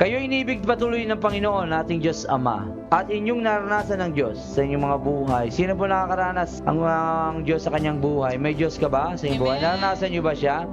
Kayo inibig patuloy ng Panginoon, ating Diyos Ama, at inyong naranasan ng Diyos sa inyong mga buhay. Sino po nakakaranas ang Diyos sa kanyang buhay? May Diyos ka ba sa inyong buhay? Naranasan niyo ba siya?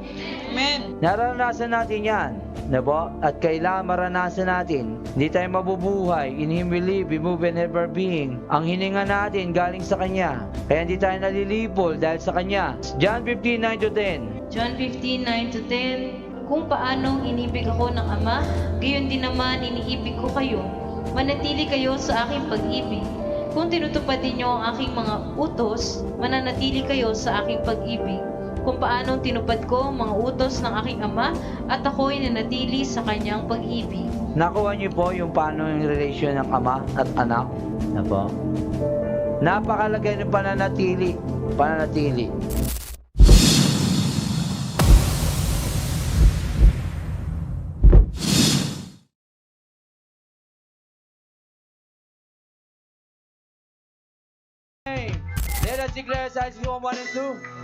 Amen. Naranasan natin yan. Na po? At kailangan maranasan natin. Hindi tayo mabubuhay. In Him we live, we move, and have our being. Ang hininga natin galing sa Kanya. Kaya hindi tayo nalilipol dahil sa Kanya. John 15:9-10. John 15:9-10. Kung paanong inibig ako ng Ama, gayon din naman iniibig ko kayo. Manatili kayo sa aking pag-ibig. Kung tinutupad ninyo ang aking mga utos, mananatili kayo sa aking pag-ibig. Kung paanong tinupad ko ang mga utos ng aking Ama at ako'y nanatili sa kanyang pag-ibig. Nakuha niyo po yung paano yung relasyon ng ama at anak? Na po? Napakalagay ng pananatili. Pananatili. Let us declare Psalms 1 and 2.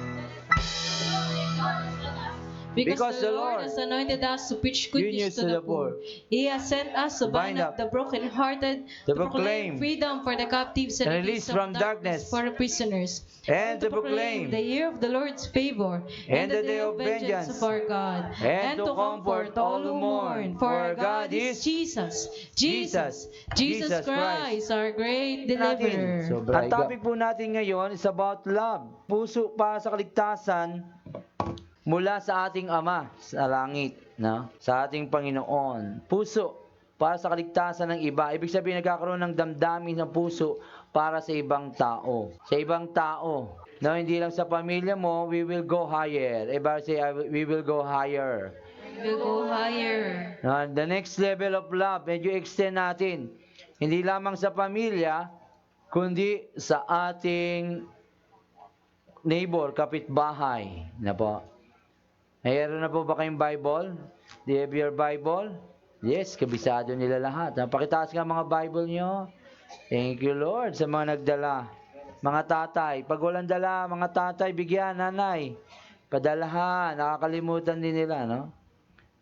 Because the Lord has anointed us to preach good news to the poor. He has sent us to bind up the brokenhearted, to to proclaim proclaim freedom for the captives and release release from from darkness darkness for the prisoners, and to proclaim the year of the Lord's favor and the day of vengeance of our God, and to comfort all who mourn, for our God is Jesus, Jesus, Jesus Christ, our great deliverer. Ang topic po natin ngayon is about love. Puso para sa kaligtasan mula sa ating Ama sa langit, no? Sa ating Panginoon. Puso para sa kaligtasan ng iba. Ibig sabihin, nagkakaroon ng damdamin ng puso para sa ibang tao. Sa ibang tao. No, hindi lang sa pamilya mo, we will go higher. Iba say, we will go higher. We will go higher. No, the next level of love, medyo extend natin. Hindi lamang sa pamilya, kundi sa ating neighbor, kapitbahay. Na po. Mayroon na po ba kayong Bible? Do you have your Bible? Yes, kabisado nila lahat. Pakitaas nga mga Bible nyo. Thank you, Lord, sa mga nagdala. Mga tatay, pag walang dala, mga tatay, bigyan, nanay. Padalahan, nakakalimutan din nila, no?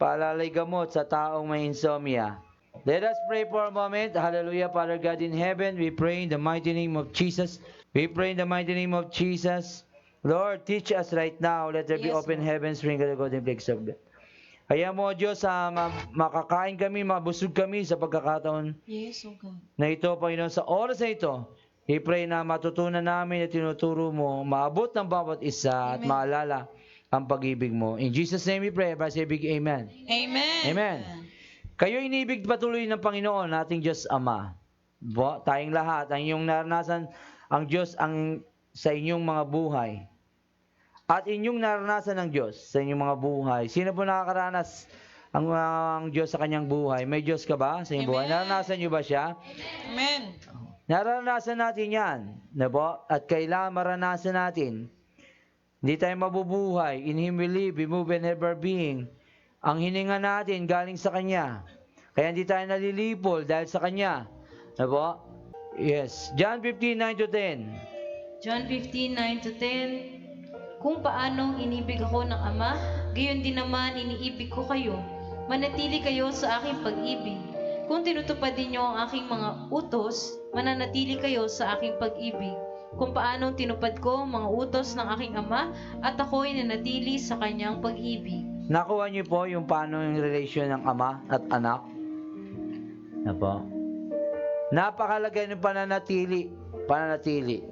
Paalalay gamot sa taong may insomnia. Let us pray for a moment. Hallelujah, Father God in heaven, we pray in the mighty name of Jesus. We pray in the mighty name of Jesus. Lord, teach us right now. Let there be Yes, open heavens, sprinkle the golden flakes of God. Kaya mo, Diyos, makakain kami, mabusog kami sa pagkakataon Yes, oh God. na ito, Panginoon. Sa oras na ito, we pray na matutunan namin at tinuturo mo, maabot ng bawat isa at Amen. maalala ang pag-ibig mo. In Jesus' name we pray. By say big amen. Amen. Amen. Kayo inibig patuloy ng Panginoon, ating Diyos Ama. Tayong lahat, ang inyong naranasan, ang Diyos sa inyong mga buhay. At inyong naranasan ng Diyos sa inyong mga buhay. Sino po nakakaranas ang Diyos sa kanyang buhay? May Diyos ka ba sa inyong buhay? Amen. Naranasan niyo ba siya? Amen. Naranasan natin yan. Na po? At kailangan maranasan natin. Hindi tayo mabubuhay. In Him we live, we move, and have our being. Ang hininga natin galing sa Kanya. Kaya hindi tayo nalilipol dahil sa Kanya. Na po? Yes. John 15:9-10. John 15:9-10. Kung paanong inibig ako ng Ama, gayon din naman iniibig ko kayo. Manatili kayo sa aking pag-ibig. Kung tinutupad ninyo ang aking mga utos, mananatili kayo sa aking pag-ibig. Kung paanong tinupad ko ang mga utos ng aking Ama at ako'y nanatili sa kanyang pag-ibig. Nakuha niyo po yung paano yung relasyon ng ama at anak? Na po? Napakalagay ng pananatili. Pananatili.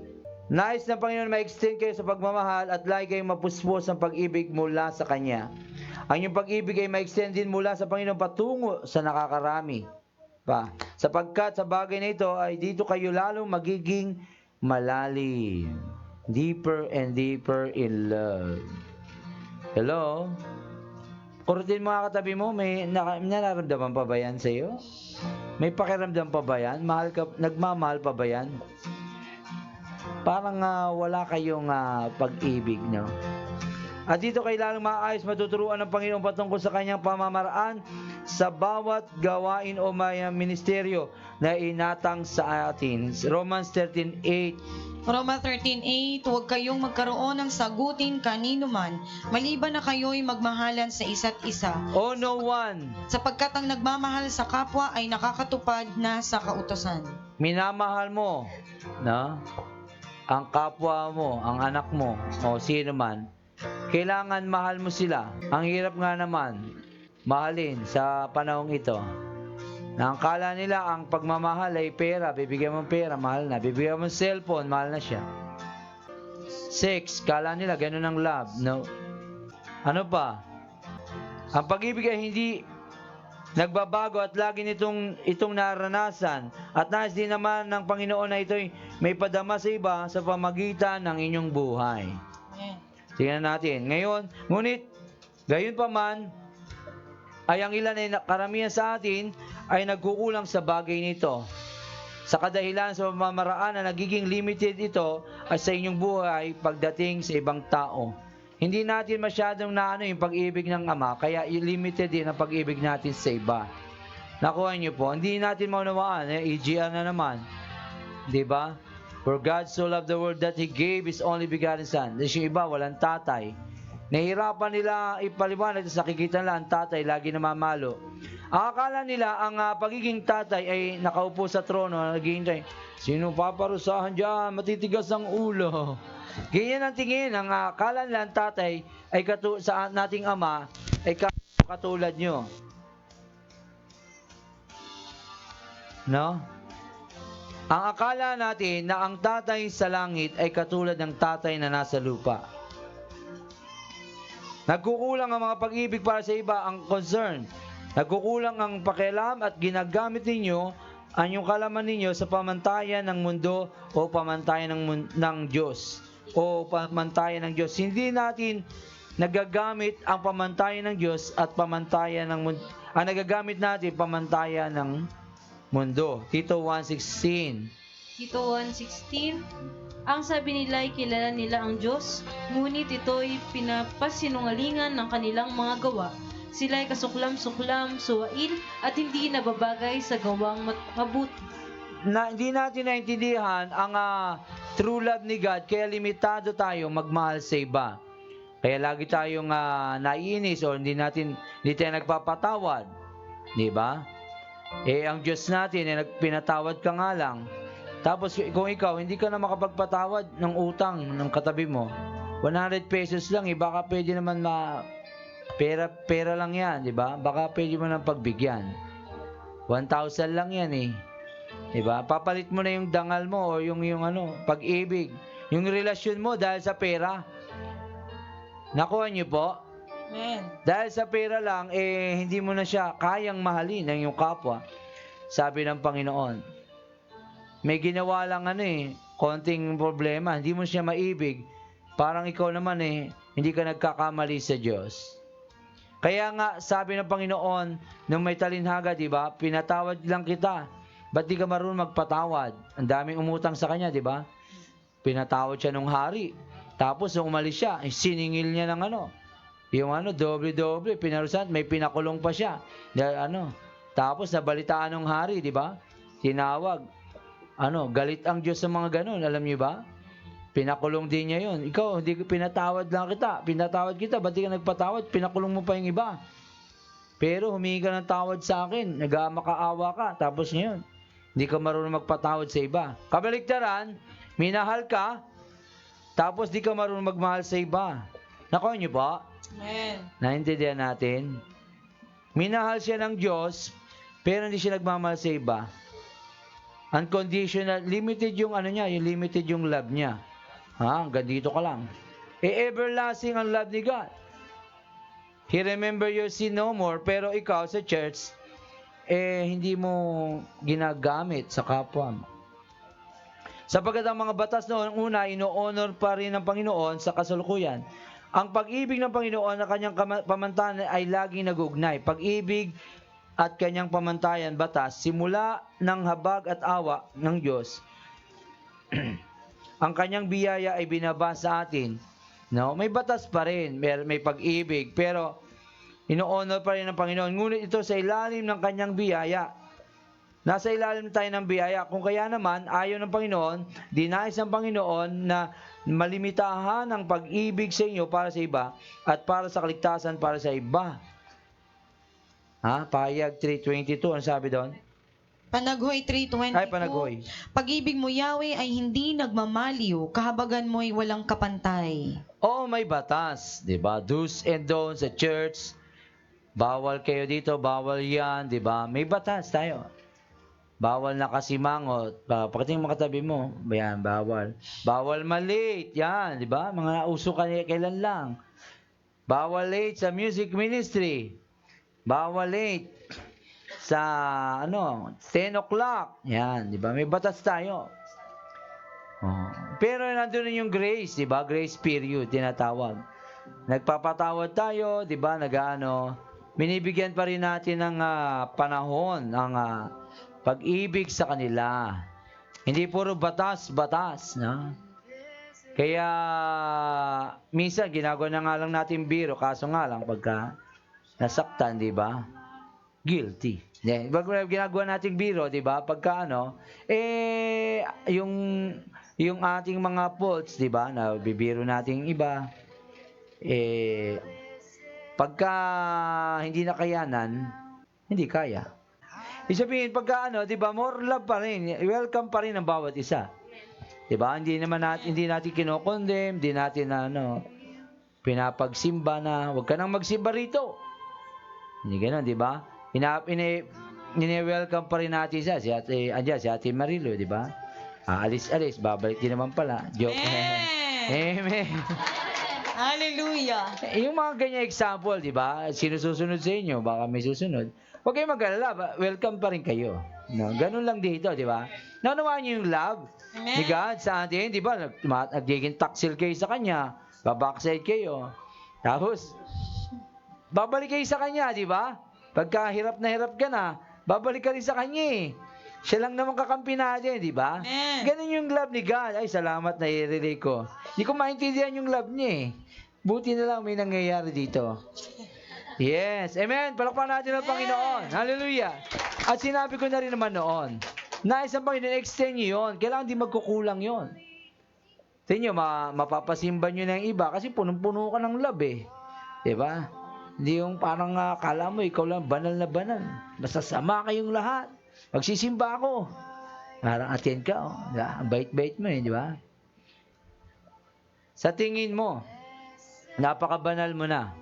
Nais ng Panginoon ma-extend kayo sa pagmamahal at lagi kayong mapuspos ang pag-ibig mula sa Kanya. Ang iyong pag-ibig ay ma-extend din mula sa Panginoon patungo sa nakakarami. Sapagkat sa bagay na ito ay dito kayo lalong magiging malalim. Deeper and deeper in love. Hello? Kurutin mo nga katabi mo, may nararamdaman pa ba yan sa iyo? May pakiramdam pa ba yan? Nagmamahal pa ba yan? Parang wala kayong pag-ibig, no? At dito kayo lalong maayos matuturuan ng Panginoon patungkol sa kanyang pamamaraan sa bawat gawain o may ministeryo na inatang sa atin. Romans 13:8. Roma 13:8, huwag kayong magkaroon ng sagutin kanino man, maliban na kayo'y magmahalan sa isa't isa. O no one, Sapagkat ang nagmamahal sa kapwa ay nakakatupad na sa kautosan. minamahal mo, no? Ang kapwa mo, ang anak mo, o sino man, kailangan mahal mo sila. Ang hirap nga naman, mahalin sa panahong ito. Na ang kala nila ang pagmamahal ay pera, bibigyan mo pera, mahal na. Bibigyan mo cellphone, mahal na siya. 6, kala nila ganun ang love. No. Ano pa? Ang pag-ibig ay hindi nagbabago at lagi itong naranasan. At nais din naman ng Panginoon na ito'y may padama sa iba sa pamagitan ng inyong buhay. Amen. Tingnan natin. Ngayon, ngunit, gayon pa man, ay ang ilan ay karamihan sa atin ay nagkukulang sa bagay nito. Sa kadahilan sa pamamaraan na nagiging limited ito ay sa inyong buhay pagdating sa ibang tao. Hindi natin masyadong naano yung pag-ibig ng Ama, kaya limited din ang pag-ibig natin sa iba. Nakuha niyo po, hindi natin maunawaan, EGR na naman. Di ba? For God so loved the world that He gave His only begotten Son. Dahil yung iba, walang tatay. Nahihirapan nila ipaliwanag sa nakikita nila ang tatay lagi namamalo. Ang akala nila ang pagiging tatay ay nakaupo sa trono na naghihintay. Sino paparusahan dyan? Matitigas ang ulo. Ganyan ang tingin. Ang akala nila ang tatay ay sa nating ama ay katulad nyo. No? Ang akala natin na ang tatay sa langit ay katulad ng tatay na nasa lupa. Nagkukulang ang mga pag-ibig para sa iba, ang concern. Nagkukulang ang pakialam at ginagamit ninyo ang yung kalaman ninyo sa pamantayan ng mundo o pamantayan ng Diyos. O pamantayan ng Diyos. Hindi natin nagagamit ang pamantayan ng Diyos at pamantayan ng mundo. Ang nagagamit natin, pamantayan ng mundo. Tito 1:16. Tito 1:16, ang sabi nila ay kilala nila ang Diyos, ngunit ito'y pinapasinungalingan ng kanilang mga gawa. Sila ay kasuklam-suklam, suwain, at hindi nababagay sa gawang mabuti. Hindi natin naintindihan ang true love ni God, kaya limitado tayo magmahal sa iba. Kaya lagi tayong naiinis o hindi tayo nagpapatawad. Di ba? Ang Diyos natin, pinatawad ka nga lang. Tapos kung ikaw, hindi ka na makapagpatawad ng utang ng katabi mo, 100 pesos lang, baka pwede naman pera lang yan, di ba? Baka pwede mo nang pagbigyan. 1,000 lang yan di ba? Papalit mo na yung dangal mo o yung pag-ibig, yung relasyon mo dahil sa pera. Nakuha niyo po? Amen. Dahil sa pera lang, hindi mo na siya kayang mahalin ng iyong kapwa. Sabi ng Panginoon. May ginawa lang konting problema, hindi mo siya maibig. Parang ikaw naman hindi ka nagkakamali sa Diyos. Kaya nga, sabi ng Panginoon, nung may talinhaga, di ba? Pinatawad lang kita. Ba't di ka marunong magpatawad? Ang daming umutang sa kanya, di ba? Pinatawad siya nung hari. Tapos, nung umalis siya, siningil niya ng yung doble-doble, pinarusan, may pinakulong pa siya. Tapos, nabalitaan ng hari, di ba? Tinawag. Galit ang Diyos sa mga ganun, alam niyo ba? Pinakulong din niya yun. Ikaw, hindi pinatawad lang kita. Pinatawad kita, ba't di ka nagpatawad? Pinakulong mo pa yung iba. Pero humingi ka ng tawad sa akin, nag-amakaawa ka, tapos ngayon, hindi ka marunong magpatawad sa iba. Kabaligtaran, minahal ka, tapos di ka marunong magmahal sa iba. Nakuha niyo ba? Amen. Naintindihan natin? Minahal siya ng Diyos, pero hindi siya nagmamahal sa iba. Unconditional, limited yung limited yung love niya. Hanggang dito ka lang. Everlasting ang love ni God. He remember your sin no more, pero ikaw sa church, hindi mo ginagamit sa kapwa mo. Sapagkat ang mga batas noon, una, ino-honor pa rin ng Panginoon sa kasalukuyan. Ang pag-ibig ng Panginoon na kanyang pamantayan ay laging nag-uugnay. Pag-ibig at kanyang pamantayan, batas, simula ng habag at awa ng Diyos. Ang kanyang biyaya ay binaba sa atin. No? May batas pa rin, may pag-ibig, pero ino-honor pa rin ng Panginoon. Ngunit ito sa ilalim ng kanyang biyaya. Nasa ilalim tayo ng biyaya. Kung kaya naman, ayaw ng Panginoon, dinais ng Panginoon na malimitahan ang pag-ibig sa inyo para sa iba at para sa kaligtasan para sa iba. Pahayag 3:22, ano sabi doon? Panaghoy 3:22. Ay, Panaghoy. Pag-ibig mo, Yahweh, ay hindi nagmamaliw, kahabagan mo'y walang kapantay. Oo, may batas, 'di ba? Do's and don'ts sa church. Bawal kayo dito, bawal 'yan, 'di ba? May batas tayo. Bawal nakasimangot. Pagdating mo katabi mo, yan, bawal. Bawal malate, yan, 'di ba? Mga nauso kailan lang. Bawal late sa music ministry. Bawal late sa 10 o'clock. Yan, 'di ba? May batas tayo. Pero nandoon na yung grace, 'di ba? Grace period tinatawag. Nagpapatawad tayo, 'di ba? Binibigyan pa rin natin ng panahon ng pag-ibig sa kanila. Hindi puro batas, no? Kaya minsan ginagawa na nga lang natin biro, kaso nga lang pagka nasaktan, 'di ba? Guilty. Ginagawa nating biro, 'di ba? Pagka yung ating mga faults, 'di ba? Na bibiro nating iba. Pagka hindi nakayanan, hindi kaya. Ibig sabihin, pagka 'di ba, more love pa rin, welcome pa rin ang bawat isa. 'Di ba? Hindi natin kinokondem, hindi natin pinapagsimba na, huwag ka nang magsimba rito. Hindi ganoon, 'di ba? Welcome pa rin natin siya, si Ate Marilo, 'di ba? Alis, babalik din naman pala. Joke. Amen. Hallelujah. Yung mga ganyan example, 'di ba? Sino susunod sa inyo? Baka may susunod. Huwag kayong mag-alala, welcome pa rin kayo. No, ganun lang dito, 'di ba? Naunawaan niyo yung love ni God sa atin, 'di ba? Nagiging taksil kayo sa kanya, babackside kayo. Tapos babalik kayo sa kanya, 'di ba? Pagka hirap na hirap ka na, babalik ka rin sa kanya eh. Siya lang naman kakampi natin, di ba? Ganun yung love ni God. Ay, salamat na i-relay ko. Hindi ko maintindihan yung love niya eh. Buti na lang may nangyayari dito. Yes. Amen. Palakpakan natin ang Panginoon. Hallelujah. At sinabi ko na rin naman noon, nais ang Panginoon, extend nyo yun. Kailangan di magkukulang yun. Tingnan nyo, mapapasimba nyo na yung iba kasi punong-puno ka ng love eh. Di ba? Hindi yung parang kala mo, ikaw lang banal na banal. Basta sama kayong lahat. Magsisimba ako. Parang attend ka, oh. Ang bait-bait mo eh, di ba? Sa tingin mo, napakabanal mo na.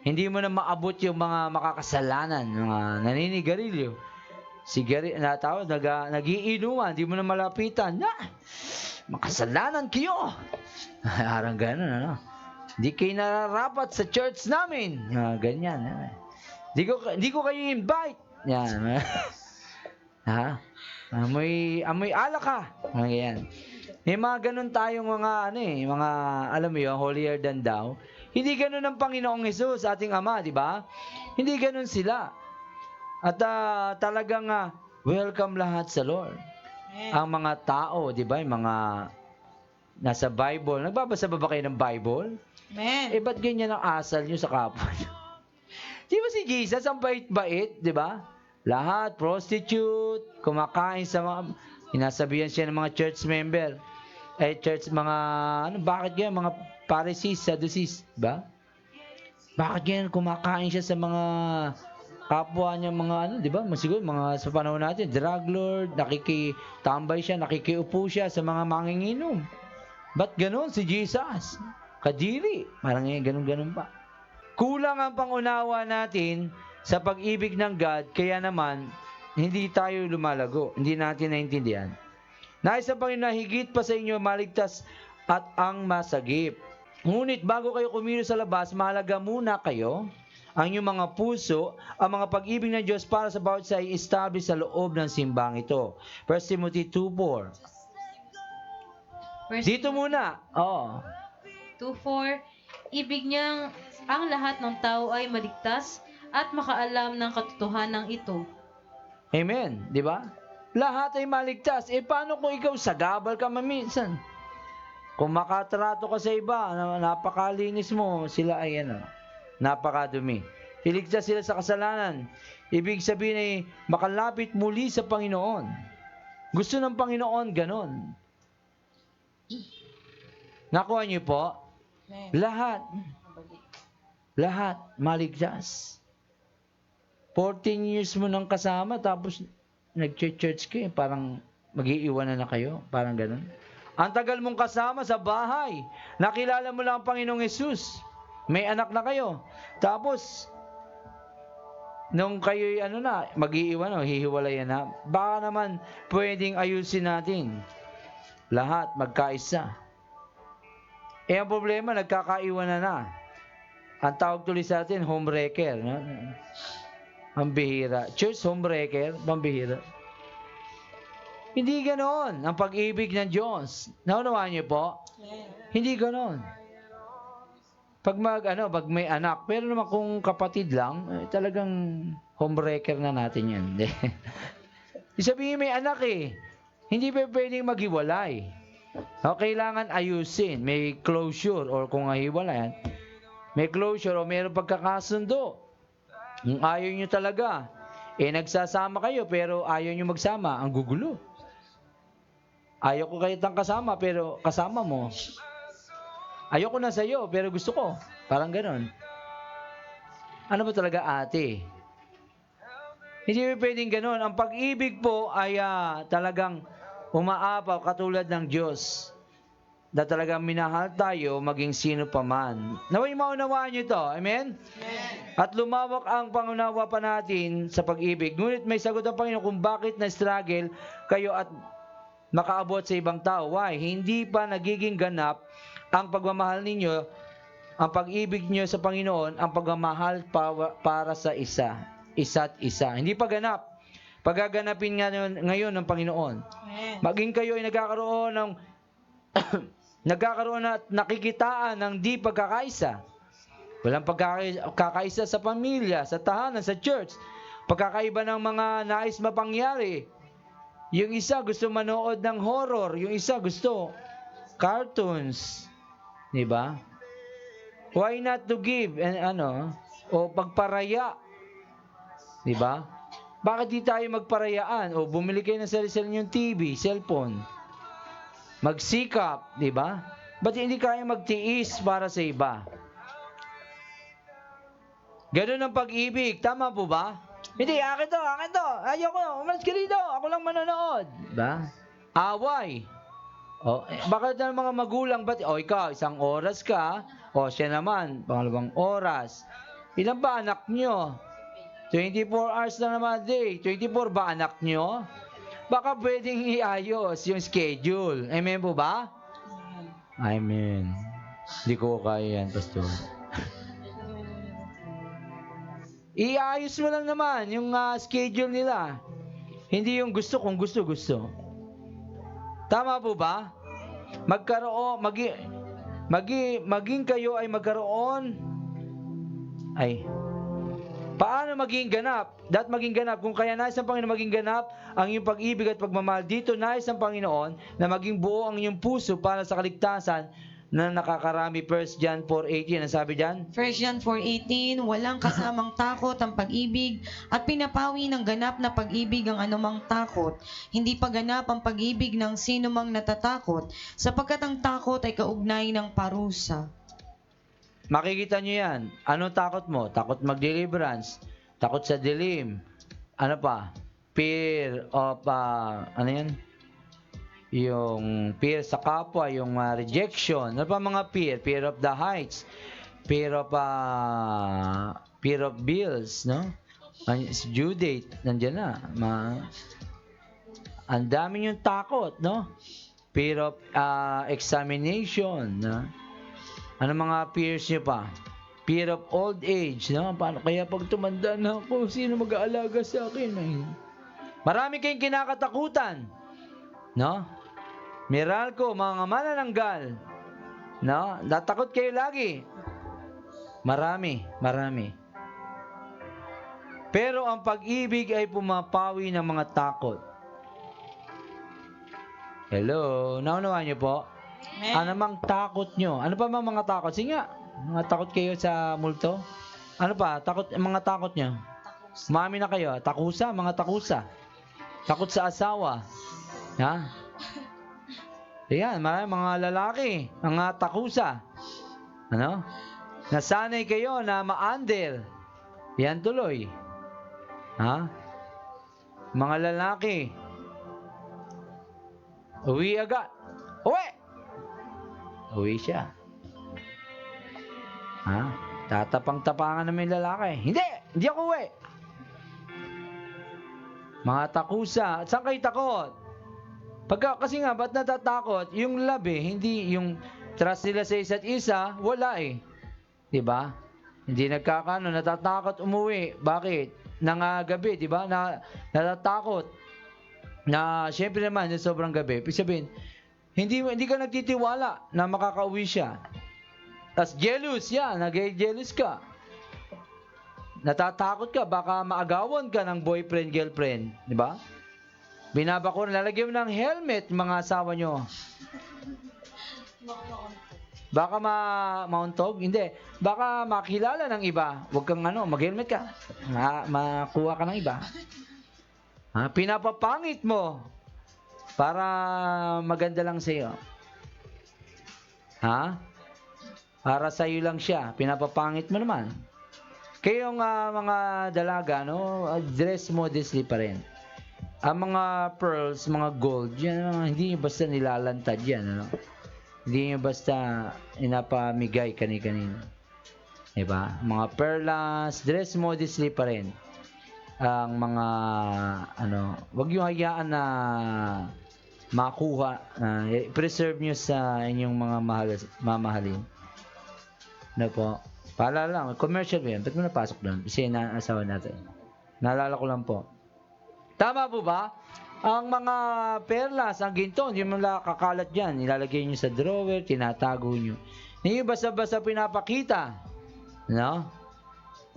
Hindi mo na maabot yung mga makakasalanan, mga naninigarilyo. Nagiinuman, hindi mo na malapitan. Makasalanan kayo. Parang ganun, Hindi kayo nararapat sa church namin. Ganyan. Hindi ko kayo invite. Yan. Amoy alak ka. Ganyan. May mga ganun tayong mga mga alam mo yun, holier than thou. Hindi ganun ang Panginoong Hesus, ating Ama, di ba? Hindi ganun sila. At talagang welcome lahat sa Lord. Ang mga tao, di ba? Yung mga nasa Bible. Nagbabasa ba kayo ng Bible? Amen. Ba't ganyan ang asal nyo sa kapwa nyo? Di ba si Jesus, ang bait-bait, di ba? Lahat, prostitute, kumakain sa mga, inasabihan siya ng mga church member. Bakit ganyan? Mga Pharisees, Sadducees, ba? Bakit ganyan kumakain siya sa mga kapwa niya, mga di ba? Siguro, mga sa panahon natin, drug lord, nakikitambay siya, nakikiupo siya sa mga manginginom. Ba't ganun si Jesus? Kadiri. Parang ganun-ganun pa. Kulang ang pangunawa natin sa pag-ibig ng God, kaya naman, hindi tayo lumalago. Hindi natin naintindihan. Nais ang Panginoon na higit pa sa inyo maligtas at ang masagip. Ngunit bago kayo kumilos sa labas, mahalaga muna kayo, ang inyong mga puso, ang mga pag-ibig ng Diyos para sa bawat isa ay establish sa loob ng simbang ito. 1 Timothy 2:4. Dito muna. 2:4, ibig niyang ang lahat ng tao ay maligtas at makaalam ng katotohanan ito. Amen. Di ba? Lahat ay maligtas. Paano kung ikaw sagabal ka maminsan? Kung makatrato ka sa iba, napakalinis mo, sila ay napakadumi. iligtas sila sa kasalanan. Ibig sabihin ay makalapit muli sa Panginoon. Gusto ng Panginoon ganon. Nakuha niyo po? Lahat. Lahat maligtas. 14 years mo nang kasama tapos nag-church kayo, parang mag-iiwanan na kayo, parang ganon. Ang tagal mong kasama sa bahay, nakilala mo lang ang Panginoong Hesus, may anak na kayo, tapos nung kayo'y mag-iiwan hihiwalayan na, baka naman pwedeng ayusin natin. Lahat magkaisa. Ang problema, nagkakaiwanan na. Ang tawag tuloy sa atin, homewrecker. No? Pambihira. Church homewrecker, pambihira. Hindi ganoon ang pag-ibig ng Diyos. Naunawaan niyo po? Hindi ganoon. Pag pag may anak, pero naman kung kapatid lang, talagang homewrecker na natin yan. Sabihin may anak hindi pa pwedeng maghiwalay. Kailangan ayusin, may closure, or kung hiwalayan, may closure o mayroong pagkakasundo. Kung ayaw nyo talaga, nagsasama kayo pero ayaw nyo magsama, ang gugulo. Ayaw ko kayo tang kasama pero kasama mo. Ayaw ko na sa'yo pero gusto ko. Parang ganon. Ano ba talaga ate? Hindi pwedeng ganon. Ang pag-ibig po ay talagang umaapaw katulad ng Diyos. Na talagang minahal tayo maging sino pa man. Naway maunawaan nyo ito. Amen? At lumawak ang pangunawa pa natin sa pag-ibig. Ngunit may sagot ang Panginoon kung bakit na-struggle kayo at makaabot sa ibang tao. Why? Hindi pa nagiging ganap ang pagmamahal ninyo, ang pag-ibig niyo sa Panginoon, ang pagmamahal para sa isa't isa. Hindi pa ganap. Pagaganapin nga ngayon ng Panginoon. Maging kayo ay nagkakaroon ng nagkakaroon at nakikitaan ng di pagkakaisa. Walang pagkakaisa sa pamilya, sa tahanan, sa church. Pagkakaiba ng mga nais mapangyari. Yung isa gusto manood ng horror, yung isa gusto cartoons. Diba? Why not to give o pagparaya? Diba? Bakit di tayo magparayaan? O bumili kayo ng sarili-sarili yung TV, cellphone. Magsikap, di ba? Ba't hindi kaya magtiis para sa iba? Ganun ang pag-ibig. Tama po ba? Hindi, akin to. Ayoko, umalis ka dito. Ako lang manonood. Diba? Away. Bakit ng mga magulang, ikaw, 1 oras ka, siya naman, 2 oras. Ilan ba anak nyo? 24 hours na naman a day. 24 ba anak nyo? Baka pwedeng iayos yung schedule. Amen po ba? Amen. Hindi ko kaya yan, Pastor. Iayos mo lang naman yung schedule nila. Hindi yung gusto kung gusto. Tama po ba? Maging kayo ay magkaroon paano maging ganap? Dapat maging ganap. Kung kaya nais ng Panginoon maging ganap ang iyong pag-ibig at pagmamahal, dito nais ng Panginoon na maging buo ang iyong puso para sa kaligtasan na nakakarami. 1 John 4:18. Ang sabi dyan? 1 John 4:18, walang kasamang takot ang pag-ibig at pinapawi ng ganap na pag-ibig ang anumang takot. Hindi pa ganap ang pag-ibig ng sinumang natatakot, sapagkat ang takot ay kaugnay ng parusa. Makikita nyo yan. Anong takot mo? Takot mag-deliverance. Takot sa dilim. Ano pa? Fear of, yung fear sa kapwa, yung rejection. Ano pa mga fear? Fear of the heights. Fear of bills, no? Si due date, nandiyan na. Ang dami yung takot, no? Fear of examination, no? Ano mga fears nyo pa? Fear of old age, no? Paano kaya pag tumanda na ako, sino mag-aalaga sa akin? Marami kayong kinakatakutan, no? Meralco, mga manananggal, no? Natakot kayo lagi. Marami. Pero ang pag-ibig ay pumapawi ng mga takot. Hello, naunawaan niyo po? Ano mang takot nyo? Ano pa mga takot? Sige nga, mga takot kayo sa multo? Ano pa? Takot, mga takot niya. Mami na kayo. Takusa, mga takusa. Takot sa asawa. Ha? Ayan, mga lalaki. Mga takusa. Ano? Nasanay kayo na ma-under. Yan tuloy. Ha? Mga lalaki. Uwi agad. Uwi! Uwi siya. Ha? Tatapang-tapangan namin lalaki. Hindi ako uwi. Mga takusa. Saan kayo takot? Kasi nga, ba't natatakot? Yung love hindi yung trust nila sa isa't isa, wala eh. Diba? Hindi nagkakano, natatakot umuwi. Bakit? Gabi, diba? Natatakot. Na, syempre naman, sobrang gabi. Ibig sabihin, hindi ka nagtitiwala na makakauwi siya. Tas jealous yan, nag-jealous ka. Natatakot ka, baka maagawan ka ng boyfriend, girlfriend. Di ba? Binabako, lalagyan mo ng helmet, mga asawa nyo. Baka mauntog? Hindi. Baka makilala ng iba. Huwag kang mag-helmet ka. Makuha ka ng iba. Pinapapangit mo para maganda lang sa'yo. Para sa'yo lang siya. Pinapapangit mo naman. Kayong mga dalaga, dress modestly pa rin. Ang mga pearls, mga gold, yan, hindi nyo basta nilalantad yan. Hindi nyo basta inapamigay kani-kanino. Diba? Mga perlas, dress modestly pa rin. Ang mga, wag yung hayaan na makuha, preserve nyo sa inyong mga mamahalin. Po? Paalala lang, commercial yan. Ba't mo napasok doon? Kasi asawa natin. Naalala ko lang po. Tama po ba? Ang mga perlas, ang ginto, hindi mo lang kakalat dyan. Nilalagay nyo sa drawer, tinatago nyo. Hindi basta-basta pinapakita.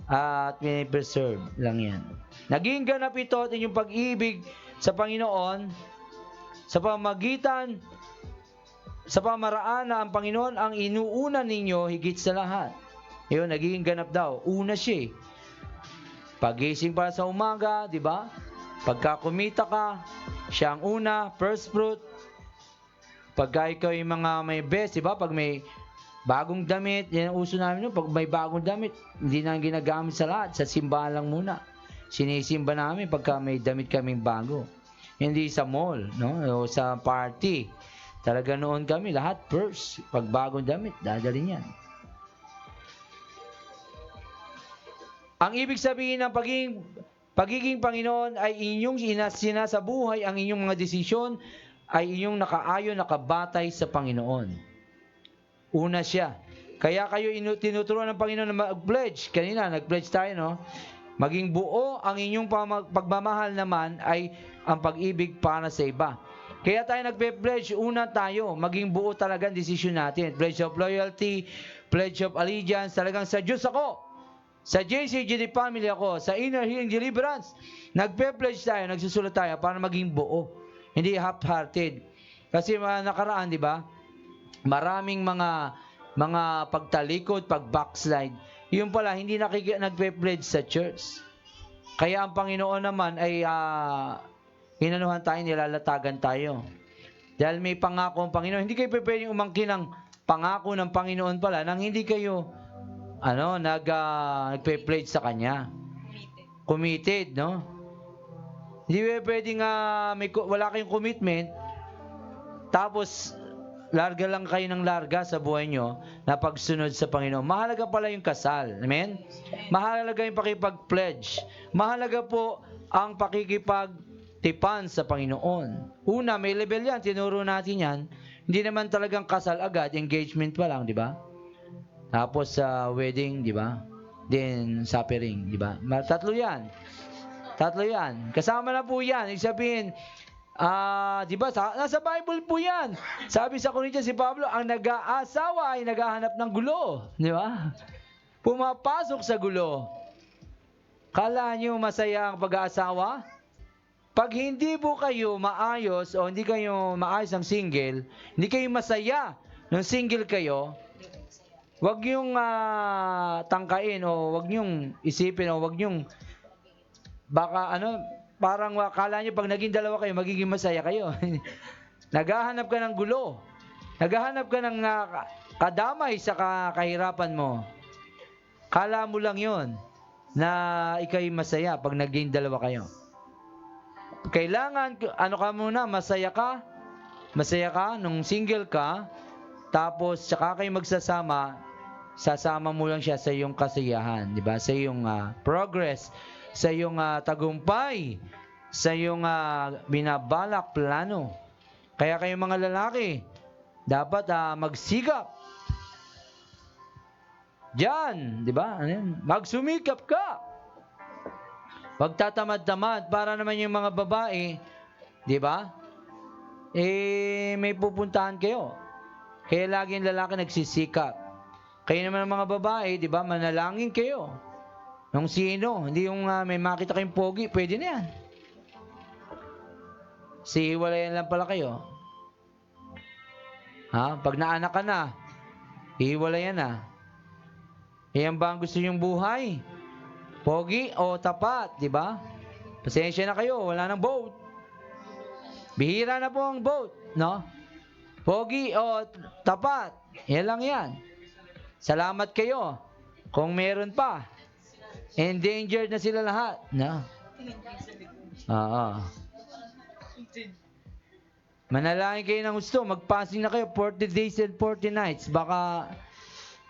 At pinipreserve lang yan. Naging ganap ito at inyong pag-ibig sa Panginoon sa pamagitan sa pamaraan na ang Panginoon ang inuuna ninyo higit sa lahat. Yun, naging ganap daw. Una siya. Pagising para sa umaga, di ba? Pagka kumita ka, siya ang una, first fruit. Pagka ikaw yung mga may best, di ba? Pag may bagong damit, yan ang uso namin yun. Pag may bagong damit, hindi na ginagamit sa lahat. Sa simbahan lang muna. Sinisimba namin pagka may damit kaming bago. Hindi sa mall, o sa party. Talaga noon kami, lahat first. Pag bagong damit, dadalhin yan. Ang ibig sabihin ng pagiging Panginoon ay inyong sinasabuhay, ang inyong mga desisyon ay inyong nakaayon, nakabatay sa Panginoon. Una siya. Kaya kayo tinuturuan ng Panginoon na mag-pledge. Kanina, nag-pledge tayo, Maging buo ang inyong pagmamahal naman ay ang pag-ibig para sa iba. Kaya tayo nagpe-pledge, una tayo, maging buo talaga ang desisyon natin. Pledge of loyalty, pledge of allegiance, talagang sa Diyos ako. Sa JCGD family ako, sa Inner Healing Deliverance, nagpe-pledge tayo, nagsusulat tayo para maging buo. Hindi half-hearted. Kasi nakaraan, di ba? Maraming mga pagtalikod, pag-backslide. Yung pala, hindi nagpe-pledge sa church. Kaya ang Panginoon naman ay inanuhan tayo, nilalatagan tayo. Dahil may pangako ang Panginoon. Hindi kayo pwedeng umangkin ng pangako ng Panginoon pala nang hindi kayo nagpe-pledge sa Kanya. Committed, Hindi pwedeng wala kayong commitment, tapos larga lang kayo ng larga sa buhay nyo na pagsunod sa Panginoon. Mahalaga pala yung kasal. Amen? Mahalaga yung pakipag-pledge. Mahalaga po ang pakikipagtipan sa Panginoon. Una, may level yan. Tinuro natin yan. Hindi naman talagang kasal agad. Engagement pa lang, di ba? Tapos sa wedding, di ba? Then suffering, di ba? Tatlo yan. Kasama na po yan. Ibig sabihin, di ba? Nasa Bible po yan. Sabi sa Corinthians si Pablo, ang nag-aasawa ay naghahanap ng gulo. Di ba? Pumapasok sa gulo. Kala nyo masaya ang pag-aasawa? Pag hindi po kayo maayos o hindi kayo maayos ang single, hindi kayo masaya nung single kayo, Huwag niyong tangkain o huwag niyong isipin o huwag niyong baka parang akala niyo pag naging dalawa kayo, magiging masaya kayo. Naghahanap ka ng gulo. Naghahanap ka ng kadamay sa kahirapan mo. Kala mo lang yon na ikay masaya pag naging dalawa kayo. Kailangan, ka muna, masaya ka nung single ka, tapos saka kayo magsasama, sasama mo lang siya sa iyong kasiyahan, di ba? Sa iyong progress, sa iyong tagumpay, sa iyong binabalak, plano. Kaya kayong mga lalaki, dapat magsikap. Diyan, di ba? Magsumikap ka. Huwag tatamad-tamad para naman yung mga babae, di ba? May pupuntahan kayo. Kaya laging lalaki nagsisikap. Kayo naman ang mga babae, di ba? Manalangin kayo. Nung sino, hindi yung may makita kayong pogi, pwede na yan. Hiwalayan lang pala kayo. Pag naanak ka na, hiwalayan na. Yan ba ang gusto nyong buhay? Pogi o tapat, di ba? Pasensya na kayo, wala nang boat. Bihira na po ang boat, no? Pogi o tapat, yan lang yan. Salamat kayo kung meron pa. Endangered na sila lahat, no? Manalangin kayo ng gusto, magpasing na kayo 40 days and 40 nights, baka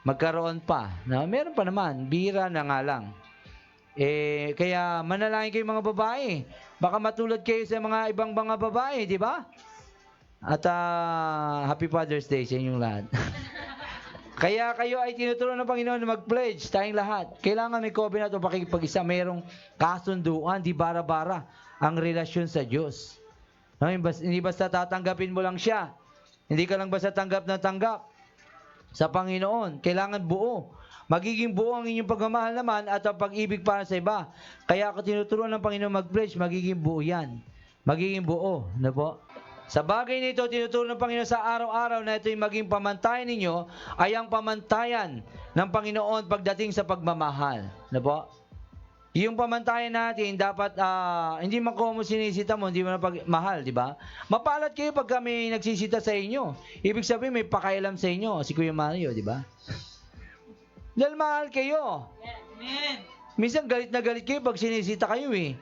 magkaroon pa. No? Meron pa naman, bihira na nga lang. Kaya manalangin kayo mga babae. Baka matulad kayo sa mga ibang mga babae, di ba? At Happy Father's Day sa inyong lahat. Kaya kayo ay tinuturuan ng Panginoon na mag-pledge, tayong lahat. Kailangan may covenant o pakikipag-isa, mayroong kasunduan, di bara-bara ang relasyon sa Diyos. No, hindi basta tatanggapin mo lang siya. Hindi ka lang basta tanggap na tanggap sa Panginoon. Kailangan buo. Magiging buo ang inyong pagmamahal naman at ang pag-ibig para sa iba. Kaya ako tinuturuan ng Panginoon mag-pledge, magiging buo yan. Magiging buo. Na po? Sa bagay na ito, tinuturuan ng Panginoon sa araw-araw na ito'y maging pamantayan ninyo, ay ang pamantayan ng Panginoon pagdating sa pagmamahal. Na po? Yung pamantayan natin, dapat, hindi man ko mo sinisita mo, hindi mo na pagmahal, di ba? Mapalad kayo pag kami nagsisita sa inyo. Ibig sabihin, may pakailam sa inyo, si Kuya Mario, di ba? Dahil mahal kayo. Amen. Minsan galit na galit kayo pag sinisita kayo eh.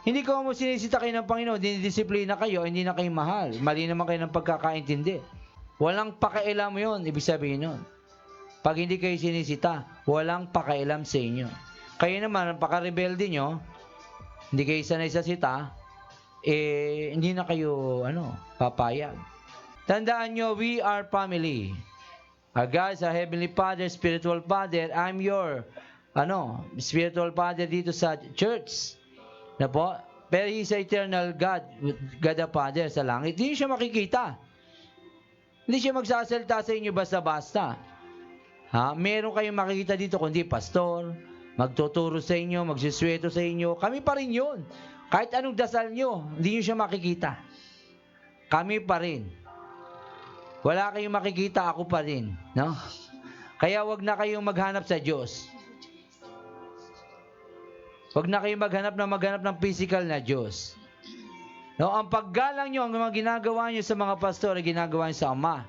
Hindi ko mo sinisita kayo ng Panginoon, dinidisiplina kayo, hindi na kayo mahal. Mali naman kayo ng pagkakaintindi. Walang pakailam yun, ibig sabihin yun. Pag hindi kayo sinisita, walang pakailam sa inyo. Kayo naman, ang paka-rebelde nyo, hindi kayo sanay sa sita, hindi na kayo, papayag. Tandaan nyo, we are family. God, sa Heavenly Father, Spiritual Father, I'm your, Spiritual Father dito sa church. Na po? Pero He's eternal God, God the Father sa langit. Hindi siya makikita. Hindi siya magsasalita sa inyo basta-basta. Meron kayong makikita dito kundi pastor, magtuturo sa inyo, magsisweto sa inyo. Kami pa rin yun. Kahit anong dasal nyo, hindi nyo siya makikita. Kami pa rin. Wala kayong makikita, ako pa rin. No? Kaya wag na kayong maghanap sa Diyos. Wag na kayong maghanap ng physical na Diyos. No, ang paggalang nyo, ang mga ginagawa nyo sa mga pastor, ay ginagawa nyo sa Ama.